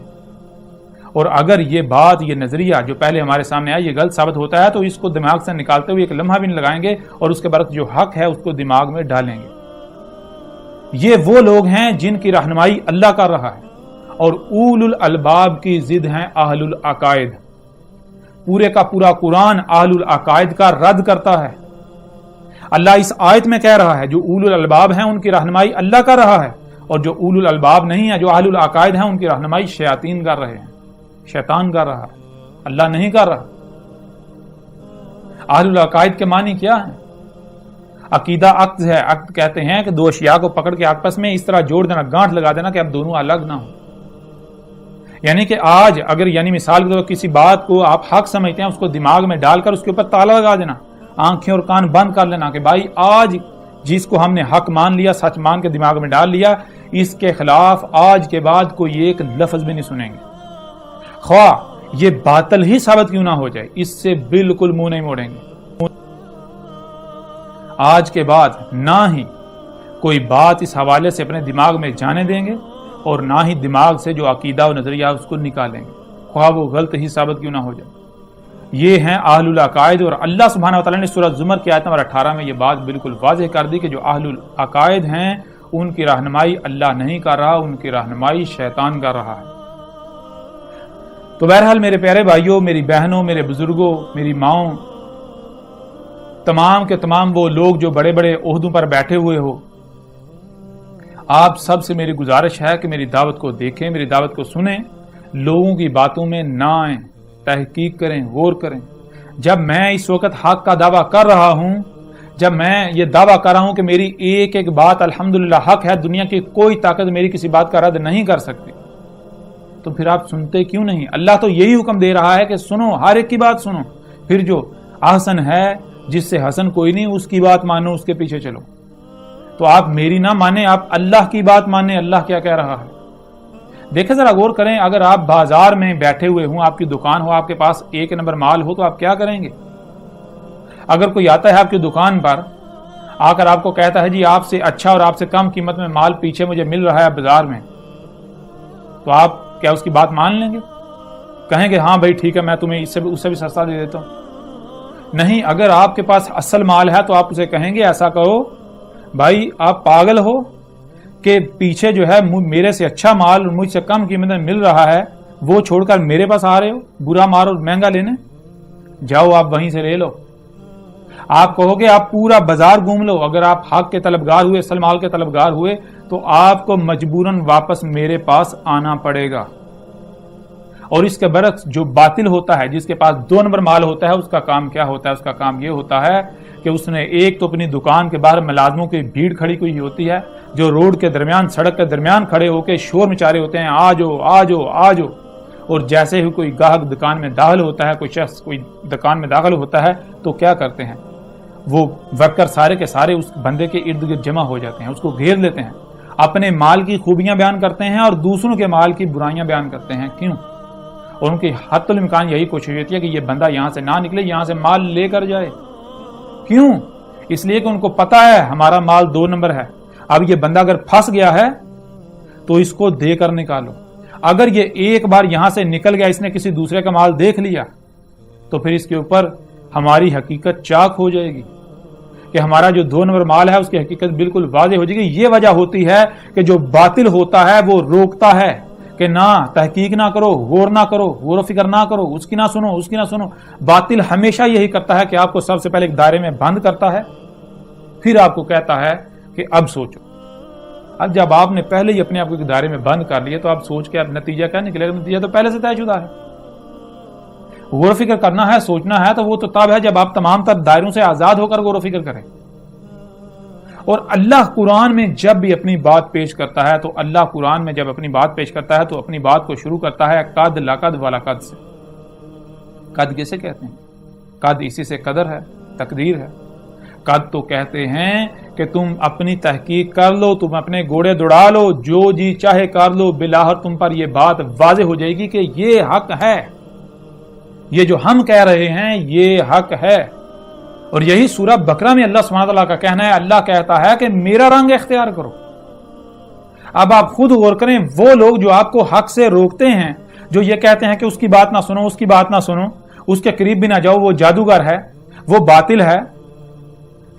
Speaker 1: اور اگر یہ بات، یہ نظریہ جو پہلے ہمارے سامنے آیا یہ غلط ثابت ہوتا ہے تو اس کو دماغ سے نکالتے ہوئے ایک لمحہ بھی نہیں لگائیں گے، اور اس کے برعکس جو حق ہے اس کو دماغ میں ڈالیں گے۔ یہ وہ لوگ ہیں جن کی رہنمائی اللہ کر رہا ہے، اور اولو الالباب کی ضد ہیں اہل العقائد۔ پورے کا پورا قرآن اہل العقائد کا رد کرتا ہے۔ اللہ اس آیت میں کہہ رہا ہے جو اولو الالباب ہیں ان کی رہنمائی اللہ کر رہا ہے، اور جو اولو الالباب نہیں ہے، جو اہل العقائد ہیں، ان کی رہنمائی شیاطین کر رہے ہیں، شیطان کر رہا ہے، اللہ نہیں کر رہا۔ اہل العقائد کے معنی کیا ہیں؟ عقیدہ عقد ہے، عقد کہتے ہیں کہ دو اشیاء کو پکڑ کے آپس میں اس طرح جوڑ دینا، گانٹھ لگا دینا کہ اب دونوں الگ نہ ہوں۔ یعنی کہ آج اگر مثال کے طور پر کسی بات کو آپ حق سمجھتے ہیں، اس کو دماغ میں ڈال کر اس کے اوپر تالا لگا دینا، آنکھیں اور کان بند کر لینا کہ بھائی آج جس کو ہم نے حق مان لیا، سچ مان کے دماغ میں ڈال لیا، اس کے خلاف آج کے بعد کوئی ایک لفظ بھی نہیں سنیں گے، خواہ یہ باطل ہی ثابت کیوں نہ ہو جائے، اس سے بالکل منہ نہیں موڑیں گے۔ آج کے بعد نہ ہی کوئی بات اس حوالے سے اپنے دماغ میں جانے دیں گے، اور نہ ہی دماغ سے جو عقیدہ و نظریہ اس کو نکالیں گے، خواہ وہ غلط ہی ثابت کیوں نہ ہو جائے۔ یہ ہیں اہل العقائد، اور اللہ سبحانہ و تعالیٰ نے سورہ زمر کی آیت نمبر 18 میں یہ بات بالکل واضح کر دی کہ جو اہل العقائد ہیں ان کی رہنمائی اللہ نہیں کر رہا، ان کی رہنمائی شیطان کر رہا ہے۔ تو بہرحال میرے پیارے بھائیوں، میری بہنوں، میرے بزرگوں، میری ماؤں، تمام کے تمام وہ لوگ جو بڑے بڑے عہدوں پر بیٹھے ہوئے ہو، آپ سب سے میری گزارش ہے کہ میری دعوت کو دیکھیں، میری دعوت کو سنیں، لوگوں کی باتوں میں نہ آئیں، تحقیق کریں، غور کریں۔ جب میں اس وقت حق کا دعویٰ کر رہا ہوں، جب میں یہ دعویٰ کر رہا ہوں کہ میری ایک ایک بات الحمدللہ حق ہے, دنیا کی کوئی طاقت میری کسی بات کا رد نہیں کر سکتی, تو پھر آپ سنتے کیوں نہیں؟ اللہ تو یہی حکم دے رہا ہے کہ سنو, ہر ایک کی بات سنو, پھر جو احسن ہے جس سے حسن کوئی نہیں اس کی بات مانو, اس کے پیچھے چلو. تو آپ میری نہ مانیں, آپ اللہ کی بات مانیں, اللہ کیا کہہ رہا ہے. دیکھیں ذرا غور کریں, اگر آپ بازار میں بیٹھے ہوئے ہوں, آپ کی دکان ہو, آپ کے پاس ایک نمبر مال ہو, تو آپ کیا کریں گے؟ اگر کوئی آتا ہے آپ کی دکان پر آ کر آپ کو کہتا ہے جی آپ سے اچھا اور آپ سے کم قیمت میں مال پیچھے مجھے مل رہا ہے بازار میں, تو آپ کیا اس کی بات مان لیں گے؟ کہیں گے ہاں بھائی ٹھیک ہے, میں تمہیں اس سے بھی سستا دے دیتا ہوں. نہیں, اگر آپ کے پاس اصل مال ہے تو آپ اسے کہیں گے ایسا کرو بھائی آپ پاگل ہو کہ پیچھے جو ہے میرے سے اچھا مال مجھ سے کم قیمت میں مل رہا ہے, وہ چھوڑ کر میرے پاس آ رہے ہو برا مال اور مہنگا لینے, جاؤ آپ وہیں سے لے لو. آپ کہو گے آپ پورا بازار گھوم لو, اگر آپ حق کے طلبگار ہوئے, اصل مال کے طلبگار ہوئے, تو آپ کو مجبوراً واپس میرے پاس آنا پڑے گا. اور اس کے برعکس جو باطل ہوتا ہے, جس کے پاس 2 نمبر مال ہوتا ہے, اس کا کام کیا ہوتا ہے؟ اس کا کام یہ ہوتا ہے کہ اس نے ایک تو اپنی دکان کے باہر ملازموں کی بھیڑ کھڑی ہوئی ہوتی ہے, جو روڈ کے درمیان, سڑک کے درمیان کھڑے ہو کے شور مچا رہے ہوتے ہیں, آ جاؤ آ جاؤ آ جاؤ. اور جیسے ہی کوئی گاہک دکان میں داخل ہوتا ہے, کوئی شخص کوئی دکان میں داخل ہوتا ہے, تو کیا کرتے ہیں وہ ورکر سارے کے سارے اس بندے کے ارد گرد جمع ہو جاتے ہیں, اس کو گھیر لیتے ہیں, اپنے مال کی خوبیاں بیان کرتے ہیں اور دوسروں کے مال کی برائیاں بیان کرتے ہیں. کیوں؟ اور ان کی حتی الامکان یہی کوشش ہوتی ہے کہ یہ بندہ یہاں سے نہ نکلے, یہاں سے مال لے کر جائے. کیوں؟ اس لیے کہ ان کو پتا ہے ہمارا مال 2 نمبر ہے. اب یہ بندہ اگر پھنس گیا ہے تو اس کو دے کر نکالو. اگر یہ ایک بار یہاں سے نکل گیا, اس نے کسی دوسرے کا مال دیکھ لیا, تو پھر اس کے اوپر ہماری حقیقت چاک ہو جائے گی کہ ہمارا جو 2 نمبر مال ہے اس کی حقیقت بالکل واضح ہو جائے گی. یہ وجہ ہوتی ہے کہ جو باطل ہوتا ہے وہ روکتا ہے کہ نہ تحقیق نہ کرو, غور نہ کرو, غور و فکر نہ کرو, اس کی نہ سنو, اس کی نہ سنو. باطل ہمیشہ یہی کرتا ہے کہ آپ کو سب سے پہلے ایک دائرے میں بند کرتا ہے, پھر آپ کو کہتا ہے کہ اب سوچو. اب جب آپ نے پہلے ہی اپنے آپ کو ایک دائرے میں بند کر لیا, تو آپ سوچ کے اب نتیجہ کیا نکلے گا؟ نتیجہ تو پہلے سے طے شدہ ہے. غور و فکر کرنا ہے, سوچنا ہے, تو وہ تو تب ہے جب آپ تمام تر دائروں سے آزاد ہو کر غور و فکر کریں. اور اللہ قرآن میں جب بھی اپنی بات پیش کرتا ہے, تو اللہ قرآن میں جب اپنی بات پیش کرتا ہے تو اپنی بات کو شروع کرتا ہے قد لقد ولقد سے. قد کسے کہتے ہیں؟ قد اسی سے قدر ہے, تقدیر ہے. قد تو کہتے ہیں کہ تم اپنی تحقیق کر لو, تم اپنے گھوڑے دوڑا لو, جو جی چاہے کر لو, بالآخر تم پر یہ بات واضح ہو جائے گی کہ یہ حق ہے, یہ جو ہم کہہ رہے ہیں یہ حق ہے. اور یہی سورہ بقرہ میں اللہ سبحانہ وتعالیٰ کا کہنا ہے, اللہ کہتا ہے کہ میرا رنگ اختیار کرو. اب آپ خود غور کریں, وہ لوگ جو آپ کو حق سے روکتے ہیں, جو یہ کہتے ہیں کہ اس کی بات نہ سنو, اس کی بات نہ سنو, اس کے قریب بھی نہ جاؤ, وہ جادوگر ہے, وہ باطل ہے,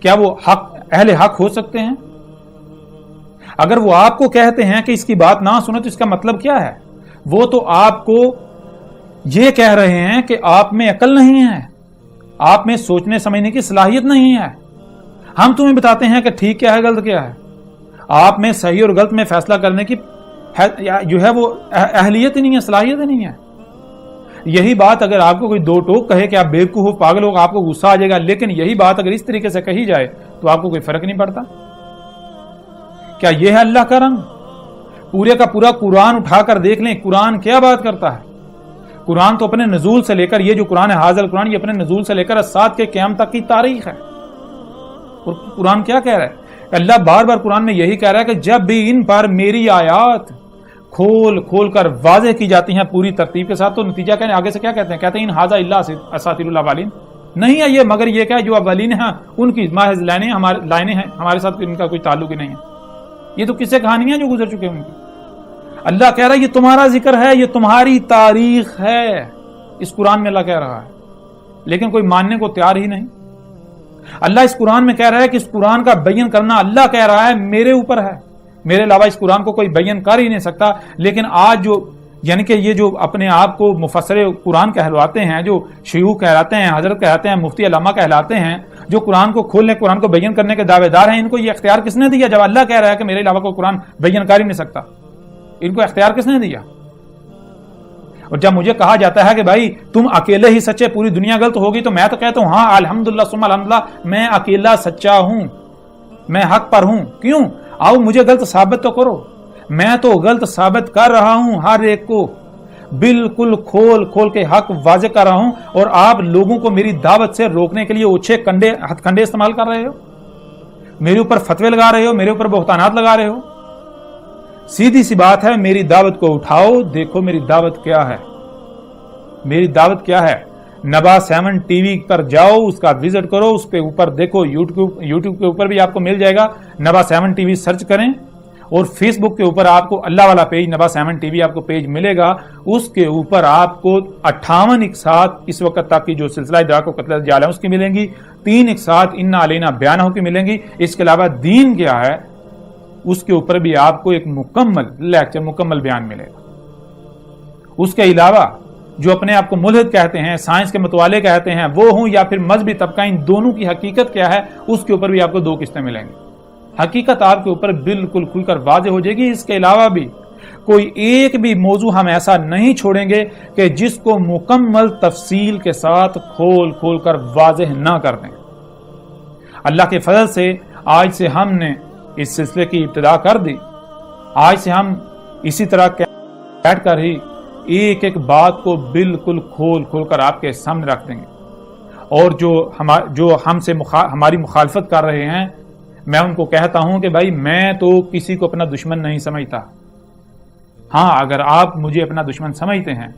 Speaker 1: کیا وہ حق اہل حق ہو سکتے ہیں؟ اگر وہ آپ کو کہتے ہیں کہ اس کی بات نہ سنو, تو اس کا مطلب کیا ہے؟ وہ تو آپ کو یہ کہہ رہے ہیں کہ آپ میں عقل نہیں ہے, آپ میں سوچنے سمجھنے کی صلاحیت نہیں ہے. ہم تمہیں بتاتے ہیں کہ ٹھیک کیا ہے, غلط کیا ہے. آپ میں صحیح اور غلط میں فیصلہ کرنے کی جو ہے وہ اہلیت ہی نہیں ہے, صلاحیت ہی نہیں ہے. یہی بات اگر آپ کو کوئی 2 ٹوک کہے کہ آپ بیوقوف ہو, پاگل ہو, آپ کو غصہ آ جائے گا, لیکن یہی بات اگر اس طریقے سے کہی جائے تو آپ کو کوئی فرق نہیں پڑتا. کیا یہ ہے اللہ کا رنگ؟ پورے کا پورا قرآن اٹھا کر دیکھ لیں, قرآن کیا بات کرتا ہے. قرآن تو اپنے نزول سے لے کر, یہ جو قرآن ہے حاضر قرآن, یہ اپنے نزول سے لے کر اسات کے قیام تک کی تاریخ ہے. اور قرآن کیا کہہ رہا ہے؟ اللہ بار بار قرآن میں یہی کہہ رہا ہے کہ جب بھی ان پر میری آیات کھول کھول کر واضح کی جاتی ہیں پوری ترتیب کے ساتھ, تو نتیجہ کیا ہے؟ آگے سے کیا کہتے ہیں؟ کہتے ہیں ان ھذا الا اساطیر الاولین, نہیں ہے یہ مگر یہ کیا ہے جو اولین ہیں ان کی محض لائنیں ہیں, ہمارے ساتھ ان کا کوئی تعلق ہی نہیں ہے. یہ تو کسے کہانیاں جو گزر چکے ہیں ان کی. اللہ کہہ رہا ہے یہ تمہارا ذکر ہے, یہ تمہاری تاریخ ہے. اس قرآن میں اللہ کہہ رہا ہے, لیکن کوئی ماننے کو تیار ہی نہیں. اللہ اس قرآن میں کہہ رہا ہے کہ اس قرآن کا بیان کرنا, اللہ کہہ رہا ہے میرے اوپر ہے, میرے علاوہ اس قرآن کو کوئی بیان کر ہی نہیں سکتا. لیکن آج جو یعنی کہ یہ جو اپنے آپ کو مفسر قرآن کہلواتے ہیں, جو شیوخ کہلاتے ہیں, حضرت کہلاتے ہیں, مفتی علامہ کہلاتے ہیں, جو قرآن کو کھولنے, قرآن کو بیان کرنے کے دعوے دار ہیں, ان کو یہ اختیار کس نے دیا؟ جب اللہ کہہ رہا ہے کہ میرے علاوہ کوئی قرآن بیان کر ہی نہیں سکتا, ان کو اختیار کس نے دیا؟ اور جب مجھے کہا جاتا ہے کہ بھائی تم اکیلے ہی سچے، پوری دنیا غلط ہوگی، تو میں تو کہتا ہوں ہاں الحمدللہ ثم الحمدللہ، میں اکیلا سچا ہوں، میں حق پر ہوں۔ کیوں؟ آؤ مجھے غلط ثابت تو کرو، میں تو غلط ثابت کر رہا ہوں، ہر ایک کو بالکل کھول کھول کے حق واضح کر رہا ہوں، اور آپ لوگوں کو میری دعوت سے روکنے کے لیے اوچھے ہتھ کنڈے استعمال کر رہے ہو، میرے اوپر فتوے لگا رہے ہو، میرے اوپر بہتانات لگا رہے ہو۔ سیدھی سی بات ہے، میری دعوت کو اٹھاؤ، دیکھو میری دعوت کیا ہے، میری دعوت کیا ہے۔ نبا 7 ٹی وی پر جاؤ، اس کا وزٹ کرو، اس پہ اوپر دیکھو، یوٹیوب کے اوپر بھی آپ کو مل جائے گا، نبا 7 ٹی وی سرچ کریں، اور فیس بک کے اوپر آپ کو اللہ والا پیج نبا 7 ٹی وی آپ کو پیج ملے گا، اس کے اوپر آپ کو 58 اقساط اس وقت تک کی جو سلسلہ ادراک و قتل جال ہے اس کی ملیں گی، 3 اقساط انا علینا بیانہ کی ملیں گی۔ اس کے علاوہ دین کیا ہے اس کے اوپر بھی آپ کو ایک مکمل لیکچر، مکمل بیان ملے گا۔ اس کے علاوہ جو اپنے آپ کو ملحد کہتے ہیں، سائنس کے متوالے کہتے ہیں، وہ ہوں یا پھر مذہبی طبقہ، ان دونوں کی حقیقت کیا ہے اس کے اوپر بھی آپ کو 2 قسطیں ملیں گی۔ حقیقت آپ کے اوپر بالکل کھل کر واضح ہو جائے گی۔ اس کے علاوہ بھی کوئی ایک بھی موضوع ہم ایسا نہیں چھوڑیں گے کہ جس کو مکمل تفصیل کے ساتھ کھول کھول کر واضح نہ کر دیں۔ اللہ کے فضل سے آج سے ہم نے اس سلسلے کی ابتدا کر دی، آج سے ہم اسی طرح بیٹھ کر ہی ایک ایک بات کو بالکل کھول کھول کر آپ کے سامنے رکھ دیں گے، اور جو ہم سے ہماری مخالفت کر رہے ہیں، میں ان کو کہتا ہوں کہ بھائی میں تو کسی کو اپنا دشمن نہیں سمجھتا، ہاں اگر آپ مجھے اپنا دشمن سمجھتے ہیں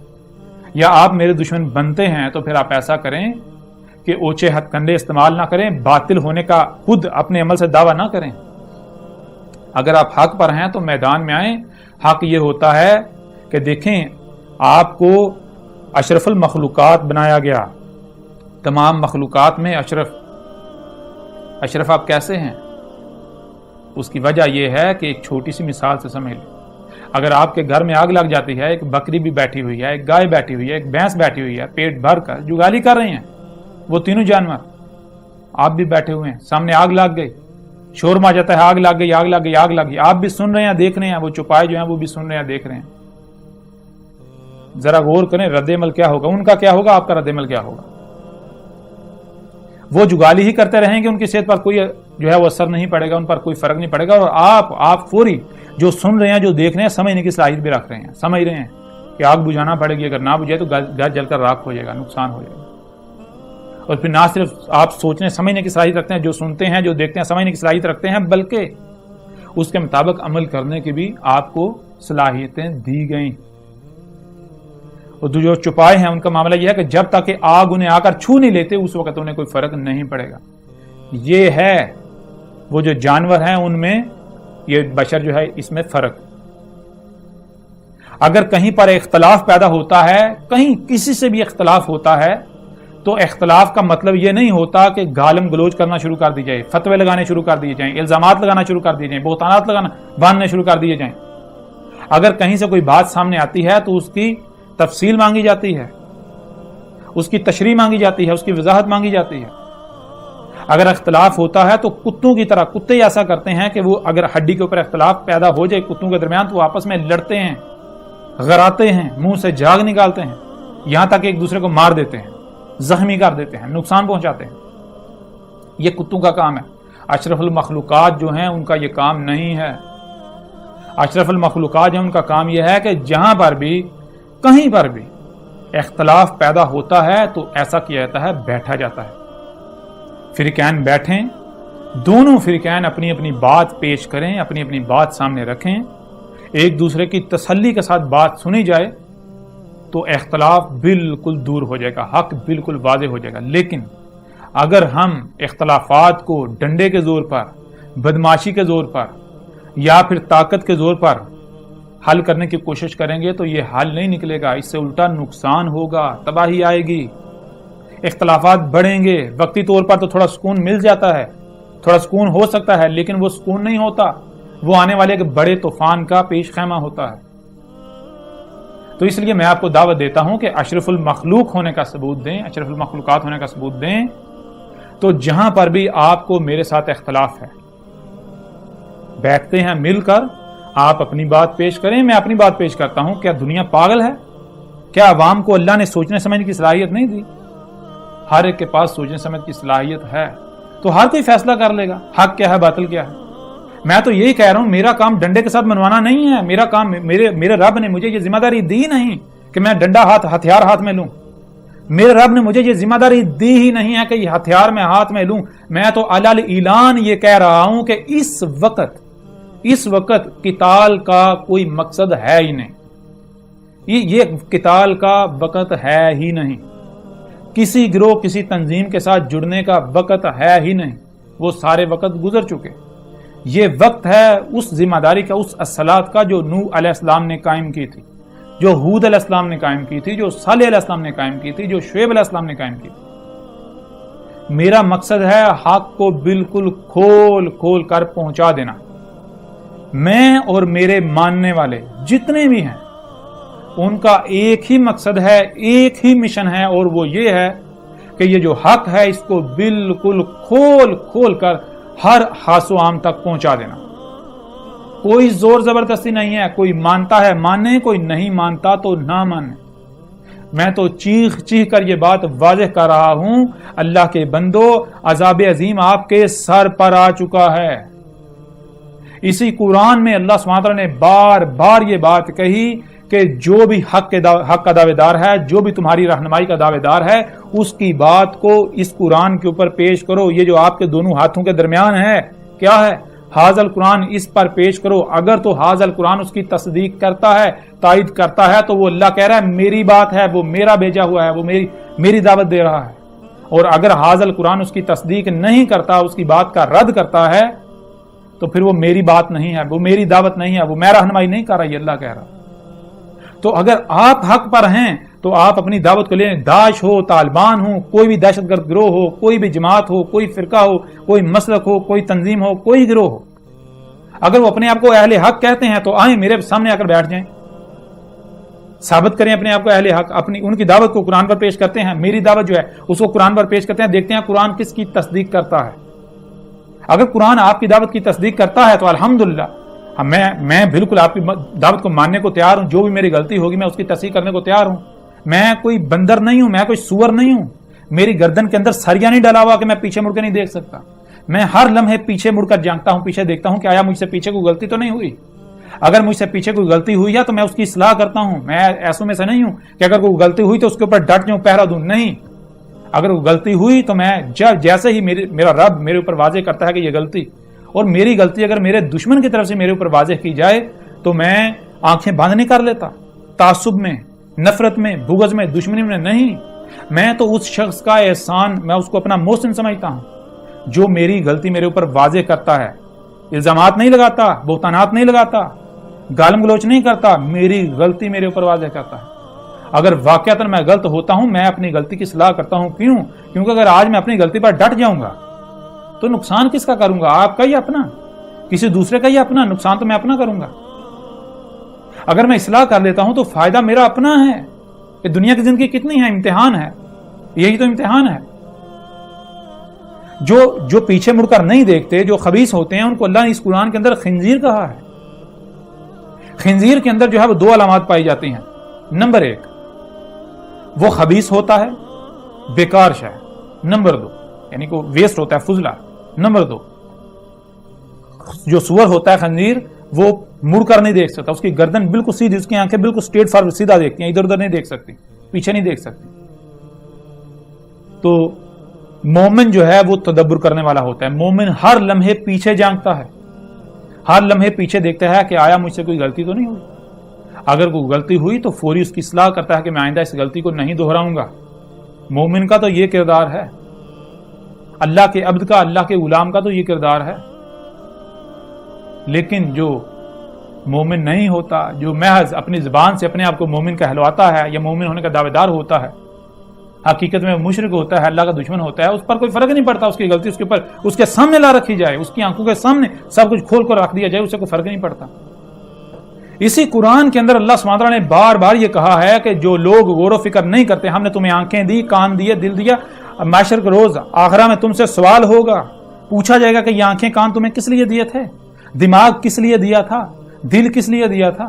Speaker 1: یا آپ میرے دشمن بنتے ہیں تو پھر آپ ایسا کریں کہ اوچے ہتھ کنڈے استعمال نہ کریں، باطل ہونے کا خود اپنے عمل سے دعویٰ نہ کریں۔ اگر آپ حق پر ہیں تو میدان میں آئیں۔ حق یہ ہوتا ہے کہ دیکھیں آپ کو اشرف المخلوقات بنایا گیا، تمام مخلوقات میں اشرف آپ کیسے ہیں؟ اس کی وجہ یہ ہے کہ ایک چھوٹی سی مثال سے سمجھ لیں، اگر آپ کے گھر میں آگ لگ جاتی ہے، ایک بکری بھی بیٹھی ہوئی ہے، ایک گائے بیٹھی ہوئی ہے، ایک بھینس بیٹھی ہوئی ہے، پیٹ بھر کر جگالی کر رہے ہیں، وہ تینوں جانور، آپ بھی بیٹھے ہوئے ہیں، سامنے آگ لگ گئی، شور ما جاتا ہے آگ لگ گئی، آگ لگ گئی، آگ لگ گئی، آپ بھی سن رہے ہیں، دیکھ رہے ہیں، وہ چوپائے جو ہیں وہ بھی سن رہے ہیں، دیکھ رہے ہیں۔ ذرا غور کریں رد عمل کیا ہوگا، ان کا کیا ہوگا، آپ کا رد عمل کیا ہوگا؟ وہ جگالی ہی کرتے رہیں گے، ان کی صحت پر کوئی جو ہے وہ اثر نہیں پڑے گا، ان پر کوئی فرق نہیں پڑے گا، اور آپ فوری جو سن رہے ہیں، جو دیکھ رہے ہیں، سمجھنے کی صلاحیت بھی رکھ رہے ہیں، سمجھ رہے ہیں کہ آگ بجھانا پڑے گی، اگر نہ بجھائے تو گھر جل کر راکھ ہو جائے گا، نقصان ہو جائے گا۔ اور پھر نہ صرف آپ سوچنے سمجھنے کی صلاحیت رکھتے ہیں، جو سنتے ہیں، جو دیکھتے ہیں، سمجھنے کی صلاحیت رکھتے ہیں، بلکہ اس کے مطابق عمل کرنے کی بھی آپ کو صلاحیتیں دی گئیں۔ اور جو چپائے ہیں ان کا معاملہ یہ ہے کہ جب تک کہ آگ انہیں آ کر چھو نہیں لیتے اس وقت انہیں کوئی فرق نہیں پڑے گا۔ یہ ہے وہ جو جانور ہیں ان میں، یہ بشر جو ہے اس میں فرق۔ اگر کہیں پر اختلاف پیدا ہوتا ہے، کہیں کسی سے بھی اختلاف ہوتا ہے، تو اختلاف کا مطلب یہ نہیں ہوتا کہ گالم گلوچ کرنا شروع کر دی جائے، فتوے لگانے شروع کر دیے جائیں، الزامات لگانا شروع کر دیے جائیں، بہتانات باندھنے شروع کر دیے جائیں۔ اگر کہیں سے کوئی بات سامنے آتی ہے تو اس کی تفصیل مانگی جاتی ہے، اس کی تشریح مانگی جاتی ہے، اس کی وضاحت مانگی جاتی ہے۔ اگر اختلاف ہوتا ہے تو کتوں کی طرح، کتے ایسا کرتے ہیں کہ وہ اگر ہڈی کے اوپر اختلاف پیدا ہو جائے کتوں کے درمیان تو وہ آپس میں لڑتے ہیں، غراتے ہیں، منہ سے جھاگ نکالتے ہیں، یہاں تک ایک دوسرے کو مار دیتے ہیں، زخمی کر دیتے ہیں، نقصان پہنچاتے ہیں۔ یہ کتوں کا کام ہے۔ اشرف المخلوقات جو ہیں ان کا یہ کام نہیں ہے۔ اشرف المخلوقات جو ان کا کام یہ ہے کہ جہاں پر بھی کہیں پر بھی اختلاف پیدا ہوتا ہے تو ایسا کیا جاتا ہے، بیٹھا جاتا ہے، فریقین بیٹھیں، دونوں فریقین اپنی اپنی بات پیش کریں، اپنی اپنی بات سامنے رکھیں، ایک دوسرے کی تسلی کے ساتھ بات سنی جائے تو اختلاف بالکل دور ہو جائے گا، حق بالکل واضح ہو جائے گا۔ لیکن اگر ہم اختلافات کو ڈنڈے کے زور پر، بدماشی کے زور پر یا پھر طاقت کے زور پر حل کرنے کی کوشش کریں گے تو یہ حل نہیں نکلے گا، اس سے الٹا نقصان ہوگا، تباہی آئے گی، اختلافات بڑھیں گے۔ وقتی طور پر تو تھوڑا سکون مل جاتا ہے، تھوڑا سکون ہو سکتا ہے، لیکن وہ سکون نہیں ہوتا، وہ آنے والے ایک بڑے طوفان کا پیش خیمہ ہوتا ہے۔ تو اس لیے میں آپ کو دعوت دیتا ہوں کہ اشرف المخلوق ہونے کا ثبوت دیں، اشرف المخلوقات ہونے کا ثبوت دیں۔ تو جہاں پر بھی آپ کو میرے ساتھ اختلاف ہے، بیٹھتے ہیں مل کر، آپ اپنی بات پیش کریں، میں اپنی بات پیش کرتا ہوں۔ کیا دنیا پاگل ہے؟ کیا عوام کو اللہ نے سوچنے سمجھنے کی صلاحیت نہیں دی؟ ہر ایک کے پاس سوچنے سمجھنے کی صلاحیت ہے، تو ہر کوئی فیصلہ کر لے گا حق کیا ہے باطل کیا ہے۔ میں تو یہی کہہ رہا ہوں، میرا کام ڈنڈے کے ساتھ منوانا نہیں ہے، میرا کام میرے رب نے مجھے یہ ذمہ داری دی نہیں کہ میں ڈنڈا ہتھیار ہاتھ میں لوں، میرے رب نے مجھے یہ ذمہ داری دی ہی نہیں ہے کہ یہ ہتھیار میں ہاتھ میں لوں۔ میں تو علل اعلان یہ کہہ رہا ہوں کہ اس وقت قتال کا کوئی مقصد ہے ہی نہیں، یہ قتال کا وقت ہے ہی نہیں، کسی گروہ کسی تنظیم کے ساتھ جڑنے کا وقت ہے ہی نہیں، وہ سارے وقت گزر چکے۔ یہ وقت ہے اس ذمہ داری کا، اس اصلاحات کا جو نوح علیہ السلام نے قائم کی تھی، جو ہود علیہ السلام نے قائم کی تھی، جو صالح علیہ السلام نے قائم کی تھی، جو شعیب علیہ السلام نے قائم کی تھی۔ میرا مقصد ہے حق کو بالکل کھول کر پہنچا دینا۔ میں اور میرے ماننے والے جتنے بھی ہیں ان کا ایک ہی مقصد ہے، ایک ہی مشن ہے، اور وہ یہ ہے کہ یہ جو حق ہے اس کو بالکل کھول کر ہر خاص و عام تک پہنچا دینا۔ کوئی زور زبردستی نہیں ہے، کوئی مانتا ہے مانے، کوئی نہیں مانتا تو نہ مانے۔ میں تو چیخ کر یہ بات واضح کر رہا ہوں، اللہ کے بندو، عذاب عظیم آپ کے سر پر آ چکا ہے۔ اسی قرآن میں اللہ سبحانہ وتعالی نے بار یہ بات کہی کہ جو بھی حق کا دعوے دار ہے، جو بھی تمہاری رہنمائی کا دعوے دار ہے، اس کی بات کو اس قرآن کے اوپر پیش کرو۔ یہ جو آپ کے دونوں ہاتھوں کے درمیان ہے، کیا ہے؟ حاضل قرآن، اس پر پیش کرو۔ اگر تو حاضل قرآن اس کی تصدیق کرتا ہے، تائید کرتا ہے، تو وہ اللہ کہہ رہا ہے میری بات ہے، وہ میرا بھیجا ہوا ہے، وہ میری دعوت دے رہا ہے۔ اور اگر حاضل قرآن اس کی تصدیق نہیں کرتا، اس کی بات کا رد کرتا ہے، تو پھر وہ میری بات نہیں ہے، وہ میری دعوت نہیں ہے، وہ میں رہنمائی نہیں کر رہا، یہ اللہ کہہ رہا۔ تو اگر آپ حق پر ہیں تو آپ اپنی دعوت کو لیں، داعش ہو، طالبان ہو، کوئی بھی دہشت گرد گروہ ہو، کوئی بھی جماعت ہو، کوئی فرقہ ہو، کوئی مسلک ہو، کوئی تنظیم ہو، کوئی گروہ ہو، اگر وہ اپنے آپ کو اہل حق کہتے ہیں تو آئیں میرے سامنے آ کر بیٹھ جائیں، ثابت کریں اپنے آپ کو اہل حق، ان کی دعوت کو قرآن پر پیش کرتے ہیں، میری دعوت جو ہے اس کو قرآن پر پیش کرتے ہیں، دیکھتے ہیں قرآن کس کی تصدیق کرتا ہے۔ اگر قرآن آپ کی دعوت کی تصدیق کرتا ہے تو الحمدللہ، میں بالکل آپ کی دعوت کو ماننے کو تیار ہوں، جو بھی میری غلطی ہوگی میں اس کی تصحیح کرنے کو تیار ہوں۔ میں کوئی بندر نہیں ہوں، میں کوئی سور نہیں ہوں، میری گردن کے اندر سریا نہیں ڈالا ہوا کہ میں پیچھے مڑ کے نہیں دیکھ سکتا۔ میں ہر لمحے پیچھے مڑ کر جانتا ہوں، پیچھے دیکھتا ہوں کہ آیا مجھ سے پیچھے کوئی غلطی تو نہیں ہوئی۔ اگر مجھ سے پیچھے کوئی غلطی ہوئی ہے تو میں اس کی اصلاح کرتا ہوں۔ میں ایسوں میں سے نہیں ہوں کہ اگر کوئی غلطی ہوئی تو اس کے اوپر ڈٹ جاؤں، پہرا دوں، نہیں۔ اگر کوئی غلطی ہوئی تو میں جیسے ہی میرا رب میرے اوپر واضح کرتا ہے کہ یہ غلطی، اور میری غلطی اگر میرے دشمن کی طرف سے میرے اوپر واضح کی جائے تو میں آنکھیں بند نہیں کر لیتا، تعصب میں، نفرت میں، بغض میں، دشمنی میں نہیں۔ میں تو اس شخص کا احسان، میں اس کو اپنا محسن سمجھتا ہوں جو میری غلطی میرے اوپر واضح کرتا ہے، الزامات نہیں لگاتا، بہتانات نہیں لگاتا، گالم گلوچ نہیں کرتا، میری غلطی میرے اوپر واضح کرتا ہے۔ اگر واقعتاً میں غلط ہوتا ہوں، میں اپنی غلطی کی اصلاح کرتا ہوں۔ کیونکہ اگر آج میں اپنی غلطی پر ڈٹ جاؤں گا تو نقصان کس کا کروں گا؟ آپ کا ہی اپنا، کسی دوسرے کا ہی اپنا، نقصان تو میں اپنا کروں گا۔ اگر میں اصلاح کر لیتا ہوں تو فائدہ میرا اپنا ہے۔ کہ دنیا کی زندگی کتنی ہے، امتحان ہے، یہی تو امتحان ہے۔ جو پیچھے مڑ کر نہیں دیکھتے، جو خبیث ہوتے ہیں، ان کو اللہ نے اس قرآن کے اندر خنزیر کہا ہے۔ خنزیر کے اندر جو ہے وہ دو علامات پائی جاتی ہیں۔ نمبر 1، وہ خبیث ہوتا ہے، بیکار شے۔ نمبر 2، یعنی کہ ویسٹ ہوتا ہے، فضلہ۔ نمبر 2، جو سور ہوتا ہے خنزیر، وہ مڑ کر نہیں دیکھ سکتا، اس کی گردن بالکل سیدھی، اس کی آنکھیں بالکل اسٹریٹ فارورڈ سیدھا دیکھتی ہیں، ادھر ادھر نہیں دیکھ سکتی، پیچھے نہیں دیکھ سکتی۔ تو مومن جو ہے وہ تدبر کرنے والا ہوتا ہے۔ مومن ہر لمحے پیچھے جانگتا ہے، ہر لمحے پیچھے دیکھتا ہے کہ آیا مجھ سے کوئی غلطی تو نہیں ہوئی۔ اگر کوئی غلطی ہوئی تو فوری اس کی اصلاح کرتا ہے کہ میں آئندہ اس غلطی کو نہیں دہراؤں گا۔ مومن کا تو یہ کردار ہے، اللہ کے عبد کا، اللہ کے غلام کا تو یہ کردار ہے۔ لیکن جو مومن نہیں ہوتا، جو محض اپنی زبان سے اپنے آپ کو مومن کہلواتا ہے یا مومن ہونے کا دعوے دار ہوتا ہے، حقیقت میں مشرک ہوتا ہے، اللہ کا دشمن ہوتا ہے، اس پر کوئی فرق نہیں پڑتا، اس کی غلطی اس کے اوپر اس کے سامنے لا رکھی جائے، اس کی آنکھوں کے سامنے سب کچھ کھول کر رکھ دیا جائے، اسے کوئی فرق نہیں پڑتا۔ اسی قرآن کے اندر اللہ سبحانہ وتعالی نے بار بار یہ کہا ہے کہ جو لوگ غور و فکر نہیں کرتے، ہم نے تمہیں آنکھیں دی، کان دیے، دل دیا، معاشر کے روز آخرہ میں تم سے سوال ہوگا، پوچھا جائے گا کہ یہ آنکھیں کان تمہیں کس لیے دیے تھے، دماغ کس لیے دیا تھا، دل کس لیے دیا تھا۔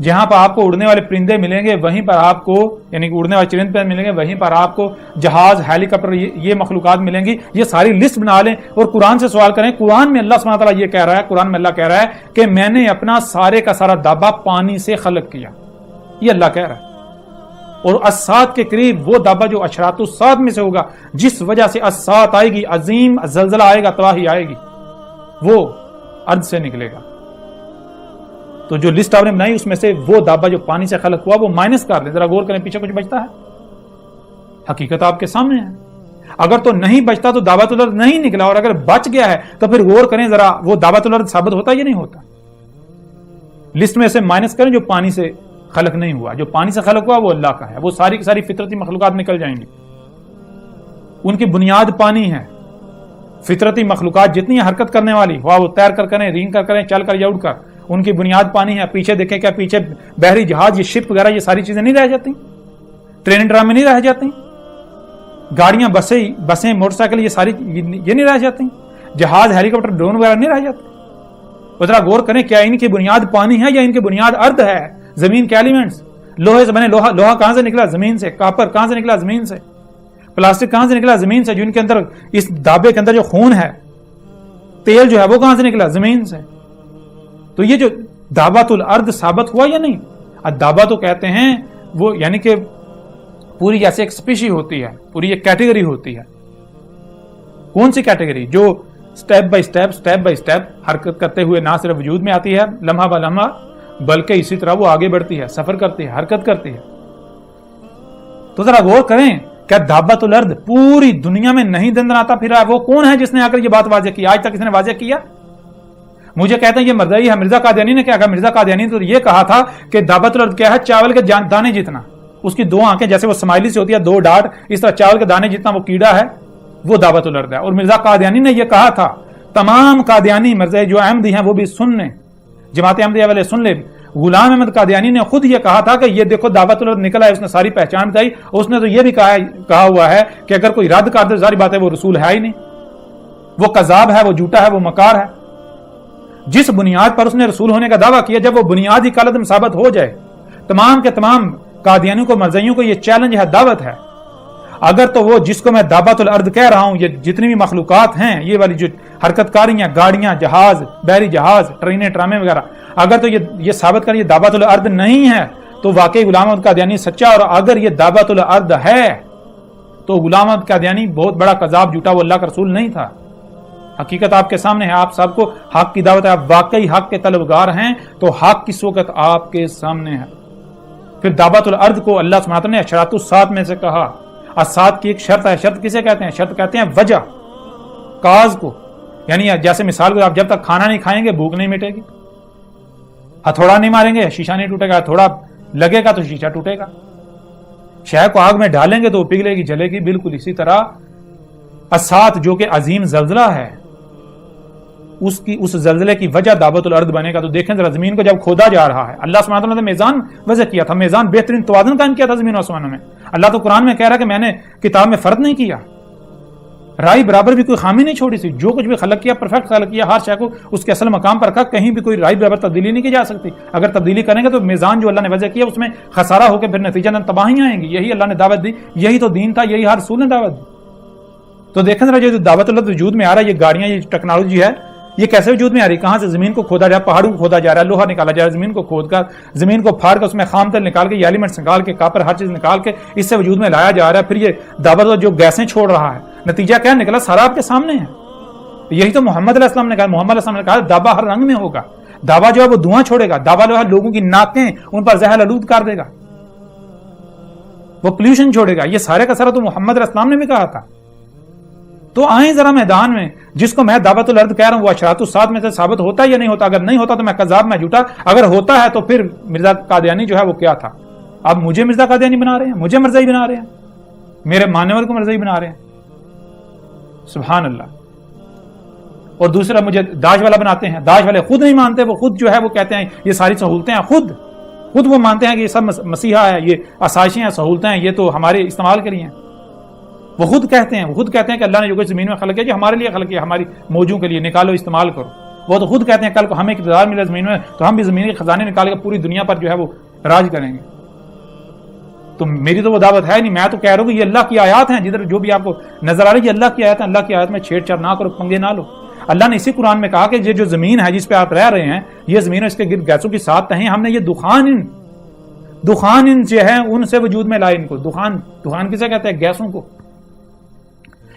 Speaker 1: جہاں پر آپ کو اڑنے والے پرندے ملیں گے وہیں پر آپ کو یعنی کہ اڑنے والے چرند پرند ملیں گے وہیں پر آپ کو جہاز ہیلی کاپٹر یہ مخلوقات ملیں گی. یہ ساری لسٹ بنا لیں اور قرآن سے سوال کریں. قرآن میں اللہ سبحانہ تعالیٰ یہ کہہ رہا ہے, قرآن میں اللہ کہہ رہا ہے کہ میں نے اپنا سارے کا سارا دابا پانی سے خلق کیا. یہ اللہ کہہ رہا ہے. اور الساعت کے قریب وہ دابا جو اشراط الساعت میں سے ہوگا, جس وجہ سے الساعت آئے گی, عظیم زلزلہ آئے گا, تباہی آئے گی, وہ ارض سے نکلے گا. تو جو لسٹ آپ نے بنائی اس میں سے وہ دابا جو پانی سے خلق ہوا وہ مائنس کر لیں. ذرا غور کریں پیچھے کچھ بچتا ہے؟ حقیقت آپ کے سامنے ہے. اگر تو نہیں بچتا تو دعوت الارض نہیں نکلا, اور اگر بچ گیا ہے تو پھر غور کریں ذرا, وہ دعوت الارض ثابت ہوتا یا نہیں ہوتا؟ لسٹ میں سے مائنس کریں جو پانی سے خلق نہیں ہوا. جو پانی سے خلق ہوا وہ اللہ کا ہے. وہ ساری کی ساری فطرتی مخلوقات نکل جائیں گی. ان کی بنیاد پانی ہے. فطرتی مخلوقات جتنی حرکت کرنے والی, وہ تیر کر کریں, رینگ کر کریں, چل کر یا اڑ کر, ان کی بنیاد پانی ہے. پیچھے دیکھیں کیا پیچھے بحری جہاز, یہ شپ وغیرہ, یہ ساری چیزیں نہیں رہ جاتی؟ ٹرین ڈرامے نہیں رہ جاتی؟ گاڑیاں, بسیں, موٹر سائیکل, یہ ساری یہ نہیں رہ جاتی؟ جہاز, ہیلی کاپٹر, ڈرون وغیرہ نہیں رہ جاتے؟ ذرا غور کریں کیا ان کی بنیاد پانی ہے یا ان کی بنیاد ارض ہے, زمین کے ایلیمنٹس؟ لوہے سے بنے, لوہا کہاں سے نکلا؟ زمین سے. کاپر کہاں سے نکلا؟ زمین سے. پلاسٹک کہاں سے نکلا؟ زمین سے. جو ان کے اندر, اس دابے کے اندر جو خون ہے, تیل جو ہے, وہ کہاں سے نکلا؟ زمین سے. تو یہ جو دابت الارض ثابت ہوا یا نہیں؟ دابا تو کہتے ہیں وہ, یعنی کہ پوری جیسے ایک سپیشی ہوتی ہے, پوری ایک کیٹیگری ہوتی ہے. کون سی کیٹیگری؟ جو سٹیپ بائی سٹیپ حرکت کرتے ہوئے نہ صرف وجود میں آتی ہے لمحہ با لمحہ, بلکہ اسی طرح وہ آگے بڑھتی ہے, سفر کرتی ہے, حرکت کرتی ہے. تو ذرا غور کریں, کیا دابت الارض پوری دنیا میں نہیں دندناتا پھر رہا ہے؟ وہ کون ہے جس نے آ کر یہ بات واضح کی؟ آج تک کس نے واضح کیا؟ مجھے کہتے ہیں یہ مرزائی ہے. مرزا قادیانی نے کیا کہا؟ مرزا قادیانی تو یہ کہا تھا کہ دابت الارض کیا ہے؟ چاول کے دانے جتنا. اس کی 2 آنکھیں جیسے وہ سمائلی سے ہوتی ہے, 2 ڈاٹ, اس طرح چاول کے دانے جتنا وہ کیڑا ہے, وہ دابت الارض ہے. اور مرزا قادیانی نے یہ کہا تھا. تمام قادیانی مرزائی جو احمدی ہیں وہ بھی سن لیں, جماعت احمدیہ والے سن لیں. غلام احمد قادیانی نے خود یہ کہا تھا کہ یہ دیکھو دعوت الارض نکلا ہے. اس نے ساری پہچان بتائی. اس نے تو یہ بھی کہا ہوا ہے کہ اگر کوئی رد کر دے ظاہر بات ہے وہ رسول ہے ہی نہیں, وہ کذاب ہے, وہ جھوٹا ہے, وہ مکار ہے. جس بنیاد پر اس نے رسول ہونے کا دعویٰ کیا, جب وہ بنیاد ہی کالعدم ثابت ہو جائے, تمام کے تمام قادیانیوں کو, مرزائیوں کو یہ چیلنج ہے, دعوت ہے. اگر تو وہ جس کو میں دابت الارض کہہ رہا ہوں, یہ جتنی بھی مخلوقات ہیں, یہ والی جو حرکت کاریاں, گاڑیاں, جہاز, بحری جہاز, ٹرینیں, ٹرامے وغیرہ, اگر تو یہ ثابت کر یہ دابت الارض نہیں ہے تو واقعی غلام احمد قادیانی سچا. اور اگر یہ دابت الارض ہے تو غلام احمد قادیانی بہت بڑا کذاب, جھوٹا, وہ اللہ کا رسول نہیں تھا. حقیقت آپ کے سامنے ہے. آپ سب کو حق کی دعوت ہے. آپ واقعی حق کے طلبگار ہیں تو حق کس وقت آپ کے سامنے ہے. پھر دعوت الارض کو اللہ سبحانہ وتعالیٰ نے اشراط الساعت میں سے کہا. الساعت کی ایک شرط ہے. شرط کسے کہتے ہیں؟ شرط کہتے ہیں وجہ, کاز کو. یعنی جیسے مثال کو, آپ جب تک کھانا نہیں کھائیں گے بھوک نہیں مٹے گی. ہتھوڑا نہیں ماریں گے شیشہ نہیں ٹوٹے گا. ہتھوڑا لگے گا تو شیشہ ٹوٹے گا. شے کو آگ میں ڈالیں گے تو وہ پگھلے گی, جلے گی. بالکل اسی طرح الساعت جو کہ عظیم زلزلہ ہے, اس زلزلے کی وجہ دعوت الارض بنے گا. تو دیکھیں ذرا, زمین کو جب کھودا جا رہا ہے, اللہ سبحانہ وتعالیٰ نے میزان وضع کیا تھا, میزان بہترین توازن قائم کیا تھا زمین و آسمانوں میں. اللہ تو قرآن میں کہہ رہا کہ میں نے کتاب میں فرق نہیں کیا, رائی برابر بھی کوئی خامی نہیں چھوڑی سی. جو کچھ بھی خلق کیا پرفیکٹ خلق کیا, ہر شے کو اس کے اصل مقام پر رکھا, کہیں بھی کوئی رائی برابر تبدیلی نہیں کی جا سکتی. اگر تبدیلی کریں گے تو میزان جو اللہ نے وضع کیا اس میں خسارہ ہو کے پھر نتیجہ تباہیاں آئیں گی. یہی اللہ نے دعوت دی, یہی تو دین تھا, یہی ہر رسول نے دعوت دی. تو دیکھیں ذرا, جو دعوت اللہ وجود میں آ رہا ہے, یہ گاڑیاں, یہ ٹیکنالوجی ہے, یہ کیسے وجود میں آ رہی؟ کہاں سے؟ زمین کو کھودا جا رہا ہے, پہاڑوں کو کھودا جا رہا ہے, لوہا نکالا جا رہا ہے, زمین کو کھود کر, زمین کو پھاڑ کر اس میں خام تیل نکال کے, یہ ایلیمنٹس نکال کے, کاپر, ہر چیز نکال کے اس سے وجود میں لایا جا رہا ہے. پھر یہ دعوت جو گیسیں چھوڑ رہا ہے, نتیجہ کیا نکلا؟ سارا آپ کے سامنے ہے. یہی تو محمد علیہ السلام نے کہا. محمد علیہ السلام نے کہا دابا ہر رنگ میں ہوگا. دابا جو ہے وہ دھواں چھوڑے گا. دابا جو ہے لوگوں کی ناکیں ان پر زہر آلود کر دے گا, وہ پولوشن چھوڑے گا. یہ سارے کا سارا تو محمد علیہ السلام نے بھی کہا تھا. تو آئیں ذرا میدان میں, جس کو میں دعوت الارض کہہ رہا ہوں وہ اشراط الساعت میں سے ثابت ہوتا ہے یا نہیں ہوتا؟ اگر نہیں ہوتا تو میں کذاب, میں جھوٹا. اگر ہوتا ہے تو پھر مرزا قادیانی جو ہے وہ کیا تھا؟ اب مجھے مرزا قادیانی بنا رہے ہیں, مجھے مرزائی بنا رہے ہیں, میرے ماننے والے کو مرزائی بنا رہے ہیں. سبحان اللہ. اور دوسرا مجھے داعش والا بناتے ہیں. داعش والے خود نہیں مانتے, وہ خود جو ہے وہ کہتے ہیں یہ ساری سہولتیں ہیں, خود وہ مانتے ہیں کہ یہ سب مسیحا ہے, یہ آسائشیں ہیں, سہولتیں ہیں, یہ تو ہمارے استعمال کے لیے ہیں. وہ خود کہتے ہیں کہ اللہ نے جو کچھ زمین میں خلق کیا جو ہمارے لیے خلق کیا, ہماری موجوں کے لیے, نکالو استعمال کرو. وہ تو خود کہتے ہیں کل کو ہمیں اقتدار ملے زمین میں تو ہم بھی زمین کے خزانے نکال کے پوری دنیا پر جو ہے وہ راج کریں گے. تو میری تو وہ دعوت ہے نہیں. میں تو کہہ رہا ہوں کہ یہ اللہ کی آیات ہیں, جدھر جو بھی آپ کو نظر آ رہی ہے یہ اللہ کی آیات ہیں. اللہ کی آیات میں چھیڑ چھاڑ نہ کرو, پنگے نہ لو. اللہ نے اسی قرآن میں کہا کہ یہ جو زمین ہے جس پہ آپ رہ رہے ہیں, یہ زمین اور اس کے گرد گیسوں کی 7 تہیں ہم نے یہ دخان جو ہے ان سے وجود میں لائے ان کو. دخان کسے کہتے ہیں؟ گیسوں کو.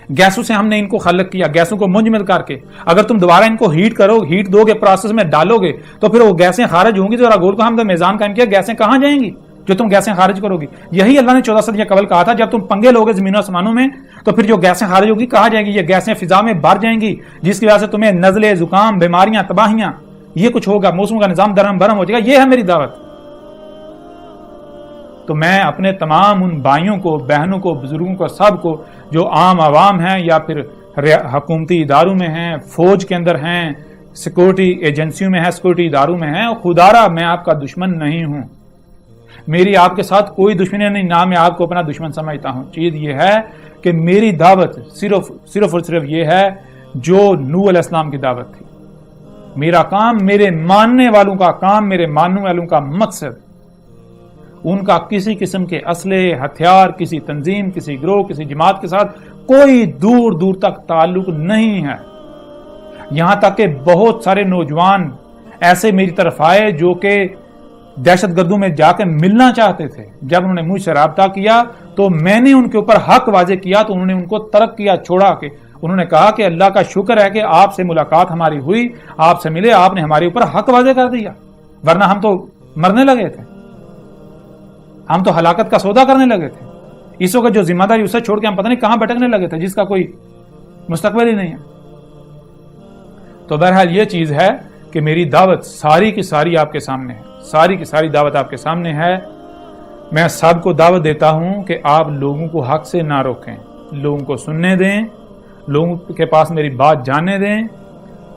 Speaker 1: گیسوں سے ہم نے ان کو خلق کیا, گیسوں کو منجمد کر کے. اگر تم دوبارہ ان کو ہیٹ دو گے, پروسیس میں ڈالو گے, تو پھر وہ گیسیں خارج ہوں گی. ذرا غور کو ہم نے میزان قائم کیا, گیسیں کہاں جائیں گی جو تم گیسیں خارج کرو گی؟ یہی اللہ نے 14 صدیاں قبل کہا تھا, جب تم پنگے لوگے زمین و آسمانوں میں تو پھر جو گیسیں خارج ہوگی کہاں جائیں گی؟ یہ گیسیں فضا میں بھر جائیں گی, جس کی وجہ سے تمہیں نزلے, زکام, بیماریاں, تباہیاں, یہ کچھ ہوگا. موسم کا نظام درہم برہم ہو جائے گا. یہ ہے میری دعوت. تو میں اپنے تمام ان بھائیوں کو, بہنوں کو, بزرگوں کو, سب کو جو عام عوام ہیں یا پھر حکومتی اداروں میں ہیں, فوج کے اندر ہیں, سیکورٹی ایجنسیوں میں ہیں, سیکورٹی اداروں میں ہیں, خدارا میں آپ کا دشمن نہیں ہوں. میری آپ کے ساتھ کوئی دشمنی نہیں, نہ میں آپ کو اپنا دشمن سمجھتا ہوں. چیز یہ ہے کہ میری دعوت صرف اور صرف یہ ہے جو نوح علیہ السلام کی دعوت تھی. میرا کام, میرے ماننے والوں کا کام, میرے ماننے والوں کا مقصد, ان کا کسی قسم کے اسلحے, ہتھیار, کسی تنظیم, کسی گروہ, کسی جماعت کے ساتھ کوئی دور دور تک تعلق نہیں ہے. یہاں تک کہ بہت سارے نوجوان ایسے میری طرف آئے جو کہ دہشت گردوں میں جا کے ملنا چاہتے تھے. جب انہوں نے مجھ سے رابطہ کیا تو میں نے ان کے اوپر حق واضح کیا, تو انہوں نے ان کو ترک کیا, چھوڑا کے. انہوں نے کہا کہ اللہ کا شکر ہے کہ آپ سے ملاقات ہماری ہوئی, آپ سے ملے, آپ نے ہمارے اوپر حق واضح کر دیا, ورنہ ہم تو مرنے لگے تھے, ہم تو ہلاکت کا سودا کرنے لگے تھے. اس وقت جو ذمہ داری اسے چھوڑ کے ہم پتہ نہیں کہاں بھٹکنے لگے تھے, جس کا کوئی مستقبل ہی نہیں ہے. تو بہرحال یہ چیز ہے کہ میری دعوت ساری کی ساری آپ کے سامنے ہے, ساری کی ساری دعوت آپ کے سامنے ہے. میں سب کو دعوت دیتا ہوں کہ آپ لوگوں کو حق سے نہ روکیں, لوگوں کو سننے دیں, لوگوں کے پاس میری بات جاننے دیں.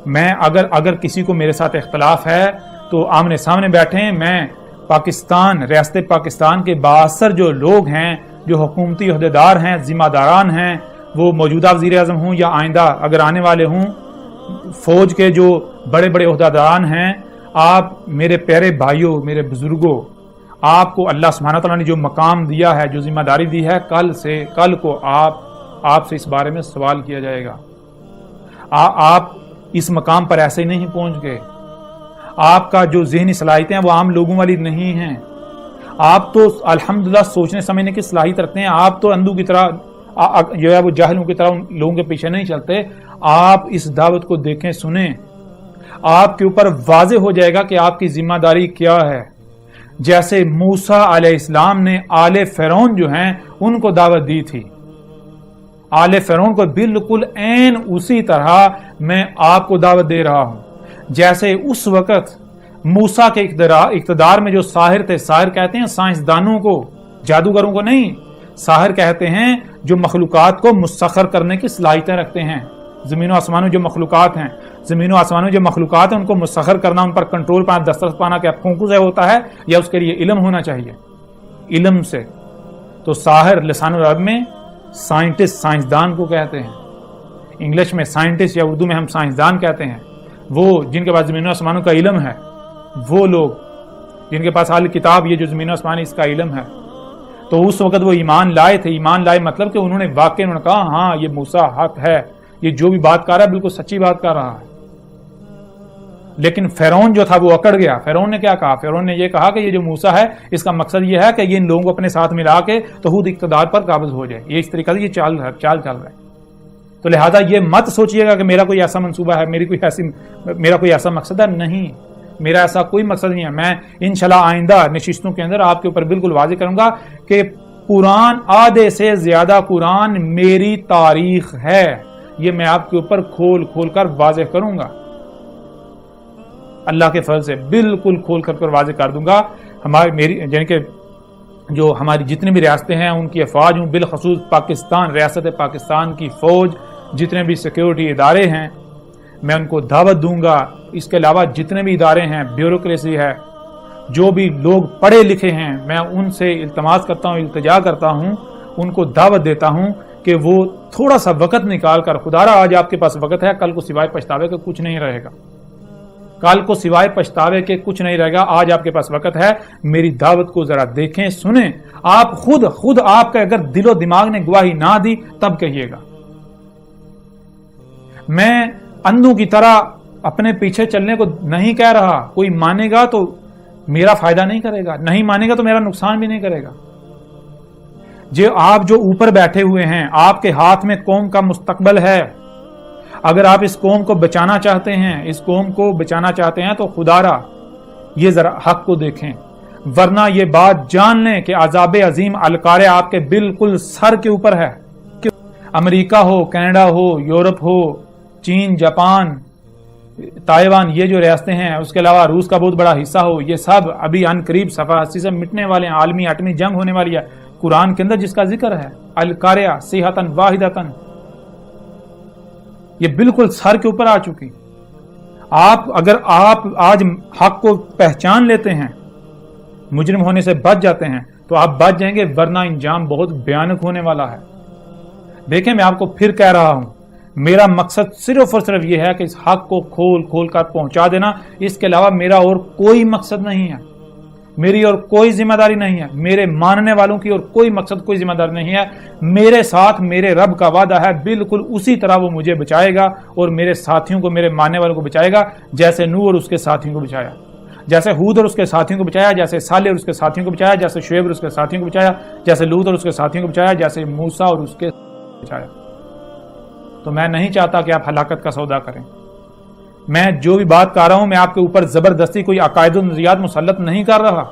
Speaker 1: میں اگر کسی کو میرے ساتھ اختلاف ہے تو آمنے سامنے بیٹھیں. میں پاکستان, ریاست پاکستان کے 62 جو لوگ ہیں, جو حکومتی عہدیدار ہیں, ذمہ داران ہیں, وہ موجودہ وزیر اعظم ہوں یا آئندہ اگر آنے والے ہوں, فوج کے جو بڑے بڑے عہدیداران ہیں, آپ میرے پیارے بھائیوں, میرے بزرگوں, آپ کو اللہ سبحانہ تعالیٰ نے جو مقام دیا ہے, جو ذمہ داری دی ہے, کل کو آپ سے اس بارے میں سوال کیا جائے گا. آپ اس مقام پر ایسے ہی نہیں پہنچ گئے. آپ کا جو ذہنی صلاحیتیں ہیں وہ عام لوگوں والی نہیں ہیں. آپ تو الحمدللہ سوچنے سمجھنے کی صلاحیت رکھتے ہیں. آپ تو اندھوں کی طرح جو ہے وہ جاہلوں کی طرح ان لوگوں کے پیچھے نہیں چلتے. آپ اس دعوت کو دیکھیں, سنیں, آپ کے اوپر واضح ہو جائے گا کہ آپ کی ذمہ داری کیا ہے. جیسے موسیٰ علیہ السلام نے آل فرعون جو ہیں ان کو دعوت دی تھی, آل فرعون کو بالکل عین اسی طرح میں آپ کو دعوت دے رہا ہوں. جیسے اس وقت موسیٰ کے اقتدار میں جو ساحر تھے, ساحر کہتے ہیں سائنسدانوں کو, جادوگروں کو نہیں, ساحر کہتے ہیں جو مخلوقات کو مسخر کرنے کی صلاحیتیں رکھتے ہیں. زمین و آسمانوں جو مخلوقات ہیں, زمین و آسمانوں جو مخلوقات ہیں ان کو مسخر کرنا, ان پر کنٹرول پانا, دسترس پانا کیا پھونکوں سے ہوتا ہے یا اس کے لیے علم ہونا چاہیے؟ علم سے. تو ساحر لسان العرب میں سائنٹسٹ, سائنسدان کو کہتے ہیں. انگلش میں سائنٹسٹ یا اردو میں ہم سائنسدان کہتے ہیں. وہ جن کے پاس زمین و آسمانوں کا علم ہے, وہ لوگ جن کے پاس اہل کتاب یہ جو زمین و آسمان اس کا علم ہے. تو اس وقت وہ ایمان لائے تھے. ایمان لائے مطلب کہ انہوں نے کہا ہاں یہ موسیٰ حق ہے, یہ جو بھی بات کر رہا ہے بالکل سچی بات کر رہا ہے. لیکن فرعون جو تھا وہ اکڑ گیا. فرعون نے کیا کہا؟ فرعون نے یہ کہا کہ یہ جو موسیٰ ہے اس کا مقصد یہ ہے کہ یہ ان لوگوں کو اپنے ساتھ ملا کے خود اقتدار پر قابض ہو جائے. یہ اس طریقے سے یہ چال چل رہا ہے. تو لہذا یہ مت سوچئے گا کہ میرا کوئی ایسا منصوبہ ہے, میرا کوئی ایسا مقصد ہے. نہیں, میرا ایسا کوئی مقصد نہیں ہے. میں انشاءاللہ آئندہ نشستوں کے اندر آپ کے اوپر بالکل واضح کروں گا کہ قرآن, آدھے سے زیادہ قرآن میری تاریخ ہے. یہ میں آپ کے اوپر کھول کر واضح کروں گا. اللہ کے فضل سے بالکل کھول کر واضح کر دوں گا. یعنی کہ جو ہماری جتنی بھی ریاستیں ہیں ان کی افواج ہوں, بالخصوص پاکستان, ریاست پاکستان کی فوج, جتنے بھی سیکیورٹی ادارے ہیں, میں ان کو دعوت دوں گا. اس کے علاوہ جتنے بھی ادارے ہیں, بیوروکریسی ہے, جو بھی لوگ پڑھے لکھے ہیں, میں ان سے التماس کرتا ہوں, التجا کرتا ہوں, ان کو دعوت دیتا ہوں کہ وہ تھوڑا سا وقت نکال کر, خدا را آج آپ کے پاس وقت ہے, کل کو سوائے پچھتاوے کا کچھ نہیں رہے گا. کل کو سوائے پچھتاوے کے کچھ نہیں رہے گا. آج آپ کے پاس وقت ہے, میری دعوت کو ذرا دیکھیں, سنیں. آپ خود آپ کا اگر دل و دماغ نے گواہی نہ دی تب کہیے گا. میں اندھوں کی طرح اپنے پیچھے چلنے کو نہیں کہہ رہا. کوئی مانے گا تو میرا فائدہ نہیں کرے گا, نہیں مانے گا تو میرا نقصان بھی نہیں کرے گا. آپ جو اوپر بیٹھے ہوئے ہیں, آپ کے ہاتھ میں قوم کا مستقبل ہے. اگر آپ اس قوم کو بچانا چاہتے ہیں, تو خدا را یہ ذرا حق کو دیکھیں, ورنہ یہ بات جان لیں کہ عذاب عظیم الکارے آپ کے بالکل سر کے اوپر ہے. امریکہ ہو, کینیڈا ہو, یورپ ہو, چین, جاپان, تائیوان, یہ جو ریاستیں ہیں, اس کے علاوہ روس کا بہت بڑا حصہ ہو, یہ سب ابھی ان قریب صفحہ 80 سے مٹنے والے ہیں. عالمی ایٹمی جنگ ہونے والی ہے. قرآن کے اندر جس کا ذکر ہے, القاریہ صیحۃ واحدۃ, یہ بالکل سر کے اوپر آ چکی. اگر آپ آج حق کو پہچان لیتے ہیں, مجرم ہونے سے بچ جاتے ہیں, تو آپ بچ جائیں گے, ورنہ انجام بہت بھیانک ہونے والا ہے. دیکھیں, میں آپ کو پھر کہہ رہا ہوں, میرا مقصد صرف اور صرف یہ ہے کہ اس حق کو کھول کر پہنچا دینا. اس کے علاوہ میرا اور کوئی مقصد نہیں ہے, میری اور کوئی ذمہ داری نہیں ہے. میرے ماننے والوں کی اور کوئی مقصد, کوئی ذمہ داری نہیں ہے. میرے ساتھ میرے رب کا وعدہ ہے, بالکل اسی طرح وہ مجھے بچائے گا اور میرے ساتھیوں کو, میرے ماننے والوں کو بچائے گا, جیسے نوح اور اس کے ساتھیوں کو بچایا, جیسے ہود اور اس کے ساتھیوں کو بچایا, جیسے صالح اور اس کے ساتھیوں کو بچایا, جیسے شعیب اور اس کے ساتھیوں کو بچایا, جیسے لوط اور اس کے ساتھیوں کو بچایا, جیسے موسیٰ اور اس کے بچایا. تو میں نہیں چاہتا کہ آپ ہلاکت کا سودا کریں. میں جو بھی بات کر رہا ہوں, میں آپ کے اوپر زبردستی کوئی عقائد و نظریات مسلط نہیں کر رہا.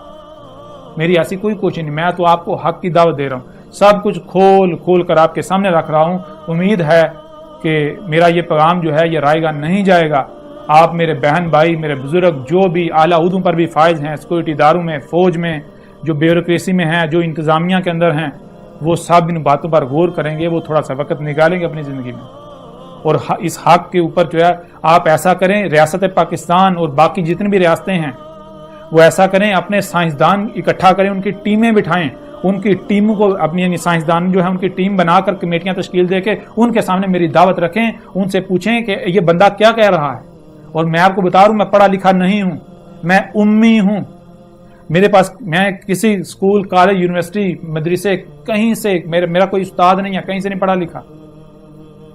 Speaker 1: میری ایسی کوئی کوشش نہیں. میں تو آپ کو حق کی دعوت دے رہا ہوں, سب کچھ کھول کر آپ کے سامنے رکھ رہا ہوں. امید ہے کہ میرا یہ پیغام جو ہے یہ رائے گا نہیں جائے گا. آپ میرے بہن بھائی, میرے بزرگ, جو بھی اعلیٰ عہدوں پر بھی فائز ہیں, سیکورٹی اداروں میں, فوج میں, جو بیوروکریسی میں ہیں, جو انتظامیہ کے اندر ہیں, وہ سب ان باتوں پر غور کریں گے. وہ تھوڑا سا وقت نکالیں گے اپنی زندگی میں, اور اس حق کے اوپر جو ہے آپ ایسا کریں. ریاست پاکستان اور باقی جتنی بھی ریاستیں ہیں وہ ایسا کریں, اپنے سائنسدان اکٹھا کریں, ان کی ٹیمیں بٹھائیں, ان کی ٹیموں کو اپنی یعنی سائنسدان جو ہے ان کی ٹیم بنا کر کمیٹیاں تشکیل دے کے ان کے سامنے میری دعوت رکھیں. ان سے پوچھیں کہ یہ بندہ کیا کہہ رہا ہے. اور میں آپ کو بتا رہا ہوں, میں پڑھا لکھا نہیں ہوں, میں امی ہوں. میرے پاس, میں کسی اسکول, کالج, یونیورسٹی, مدرسے, کہیں سے میرا کوئی استاد نہیں ہے, کہیں سے نہیں پڑھا لکھا,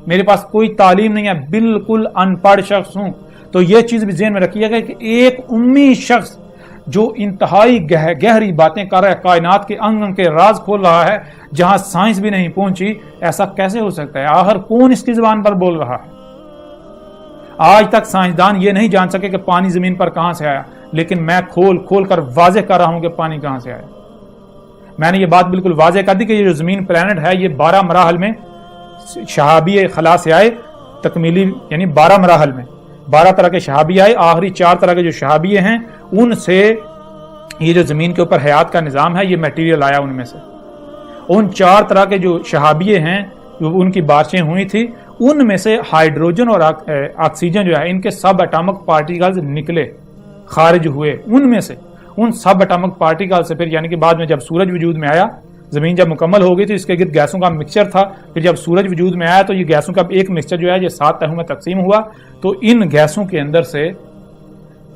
Speaker 1: میرے پاس کوئی تعلیم نہیں ہے, بالکل ان پڑھ شخص ہوں. تو یہ چیز بھی ذہن میں رکھیے گا کہ ایک امی شخص جو انتہائی گہری باتیں کر رہا ہے, کائنات کے انگ کے راز کھول رہا ہے, جہاں سائنس بھی نہیں پہنچی, ایسا کیسے ہو سکتا ہے؟ آخر کون اس کی زبان پر بول رہا ہے؟ آج تک سائنسدان یہ نہیں جان سکے کہ پانی زمین پر کہاں سے آیا, لیکن میں کھول کر واضح کر رہا ہوں کہ پانی کہاں سے آیا. میں نے یہ بات بالکل واضح کر دی کہ یہ جو زمین پلانٹ ہے یہ 12 مراحل میں شہابی خلا سے آئے, تکمیلی یعنی 12 مراحل میں 12 طرح کے شہابی آئے. آخری 4 طرح کے جو شہابی ہیں ان سے یہ جو زمین کے اوپر حیات کا نظام ہے یہ میٹیریل آیا. ان میں سے ان 4 طرح کے جو شہابی ہیں ان کی بارشیں ہوئی تھی, ان میں سے ہائیڈروجن اور آکسیجن جو ہے ان کے سب اٹامک پارٹیکلز نکلے, خارج ہوئے. ان میں سے ان سب اٹامک پارٹیکل سے پھر یعنی کہ بعد میں جب سورج وجود میں آیا, زمین جب مکمل ہو گئی تھی, اس کے گرد گیسوں کا مکسچر تھا. پھر جب سورج وجود میں آیا تو یہ گیسوں کا ایک مکسچر جو ہے یہ 7 تہوں میں تقسیم ہوا. تو ان گیسوں کے اندر سے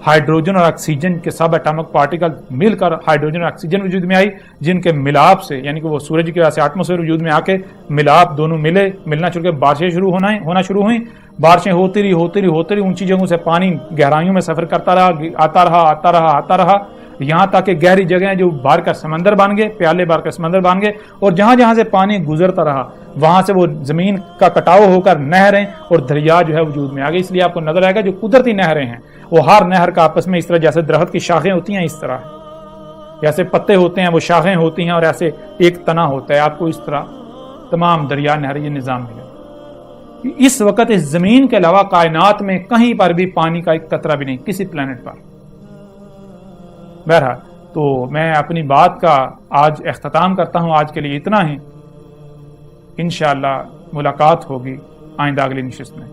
Speaker 1: ہائیڈروجن اور آکسیجن کے سب اٹامک پارٹیکل مل کر ہائیڈروجن اور آکسیجن وجود میں آئی, جن کے ملاپ سے یعنی کہ وہ سورج کی وجہ سے ایٹماسفیئر وجود میں آ کے ملاپ دونوں ملنا شروع کے بارشیں شروع ہونا شروع ہوئیں. بارشیں ہوتی رہی اونچی جگہوں سے پانی گہرائیوں میں سفر کرتا رہا, آتا رہا یہاں تک کہ گہری جگہیں جو بار کا سمندر بن گئے, پیالے بار کا سمندر بن گئے. اور جہاں سے پانی گزرتا رہا وہاں سے وہ زمین کا کٹاؤ ہو کر نہریں اور دریا جو ہے وجود میں آ گئی. اس لیے آپ کو نظر آئے گا جو قدرتی نہریں ہیں وہ ہر نہر کا آپس میں اس طرح, جیسے درخت کی شاخیں ہوتی ہیں اس طرح, جیسے پتے ہوتے ہیں وہ شاخیں ہوتی ہیں, اور ایسے ایک تنا ہوتا ہے. آپ کو اس طرح تمام دریا نہر یہ نظام ملے. اس وقت اس زمین کے علاوہ کائنات میں کہیں پر بھی پانی کا ایک قطرہ بھی نہیں, کسی پلانٹ پر. بہرحال تو میں اپنی بات کا آج اختتام کرتا ہوں. آج کے لیے اتنا ہی. انشاءاللہ ملاقات ہوگی آئندہ اگلی نشست میں.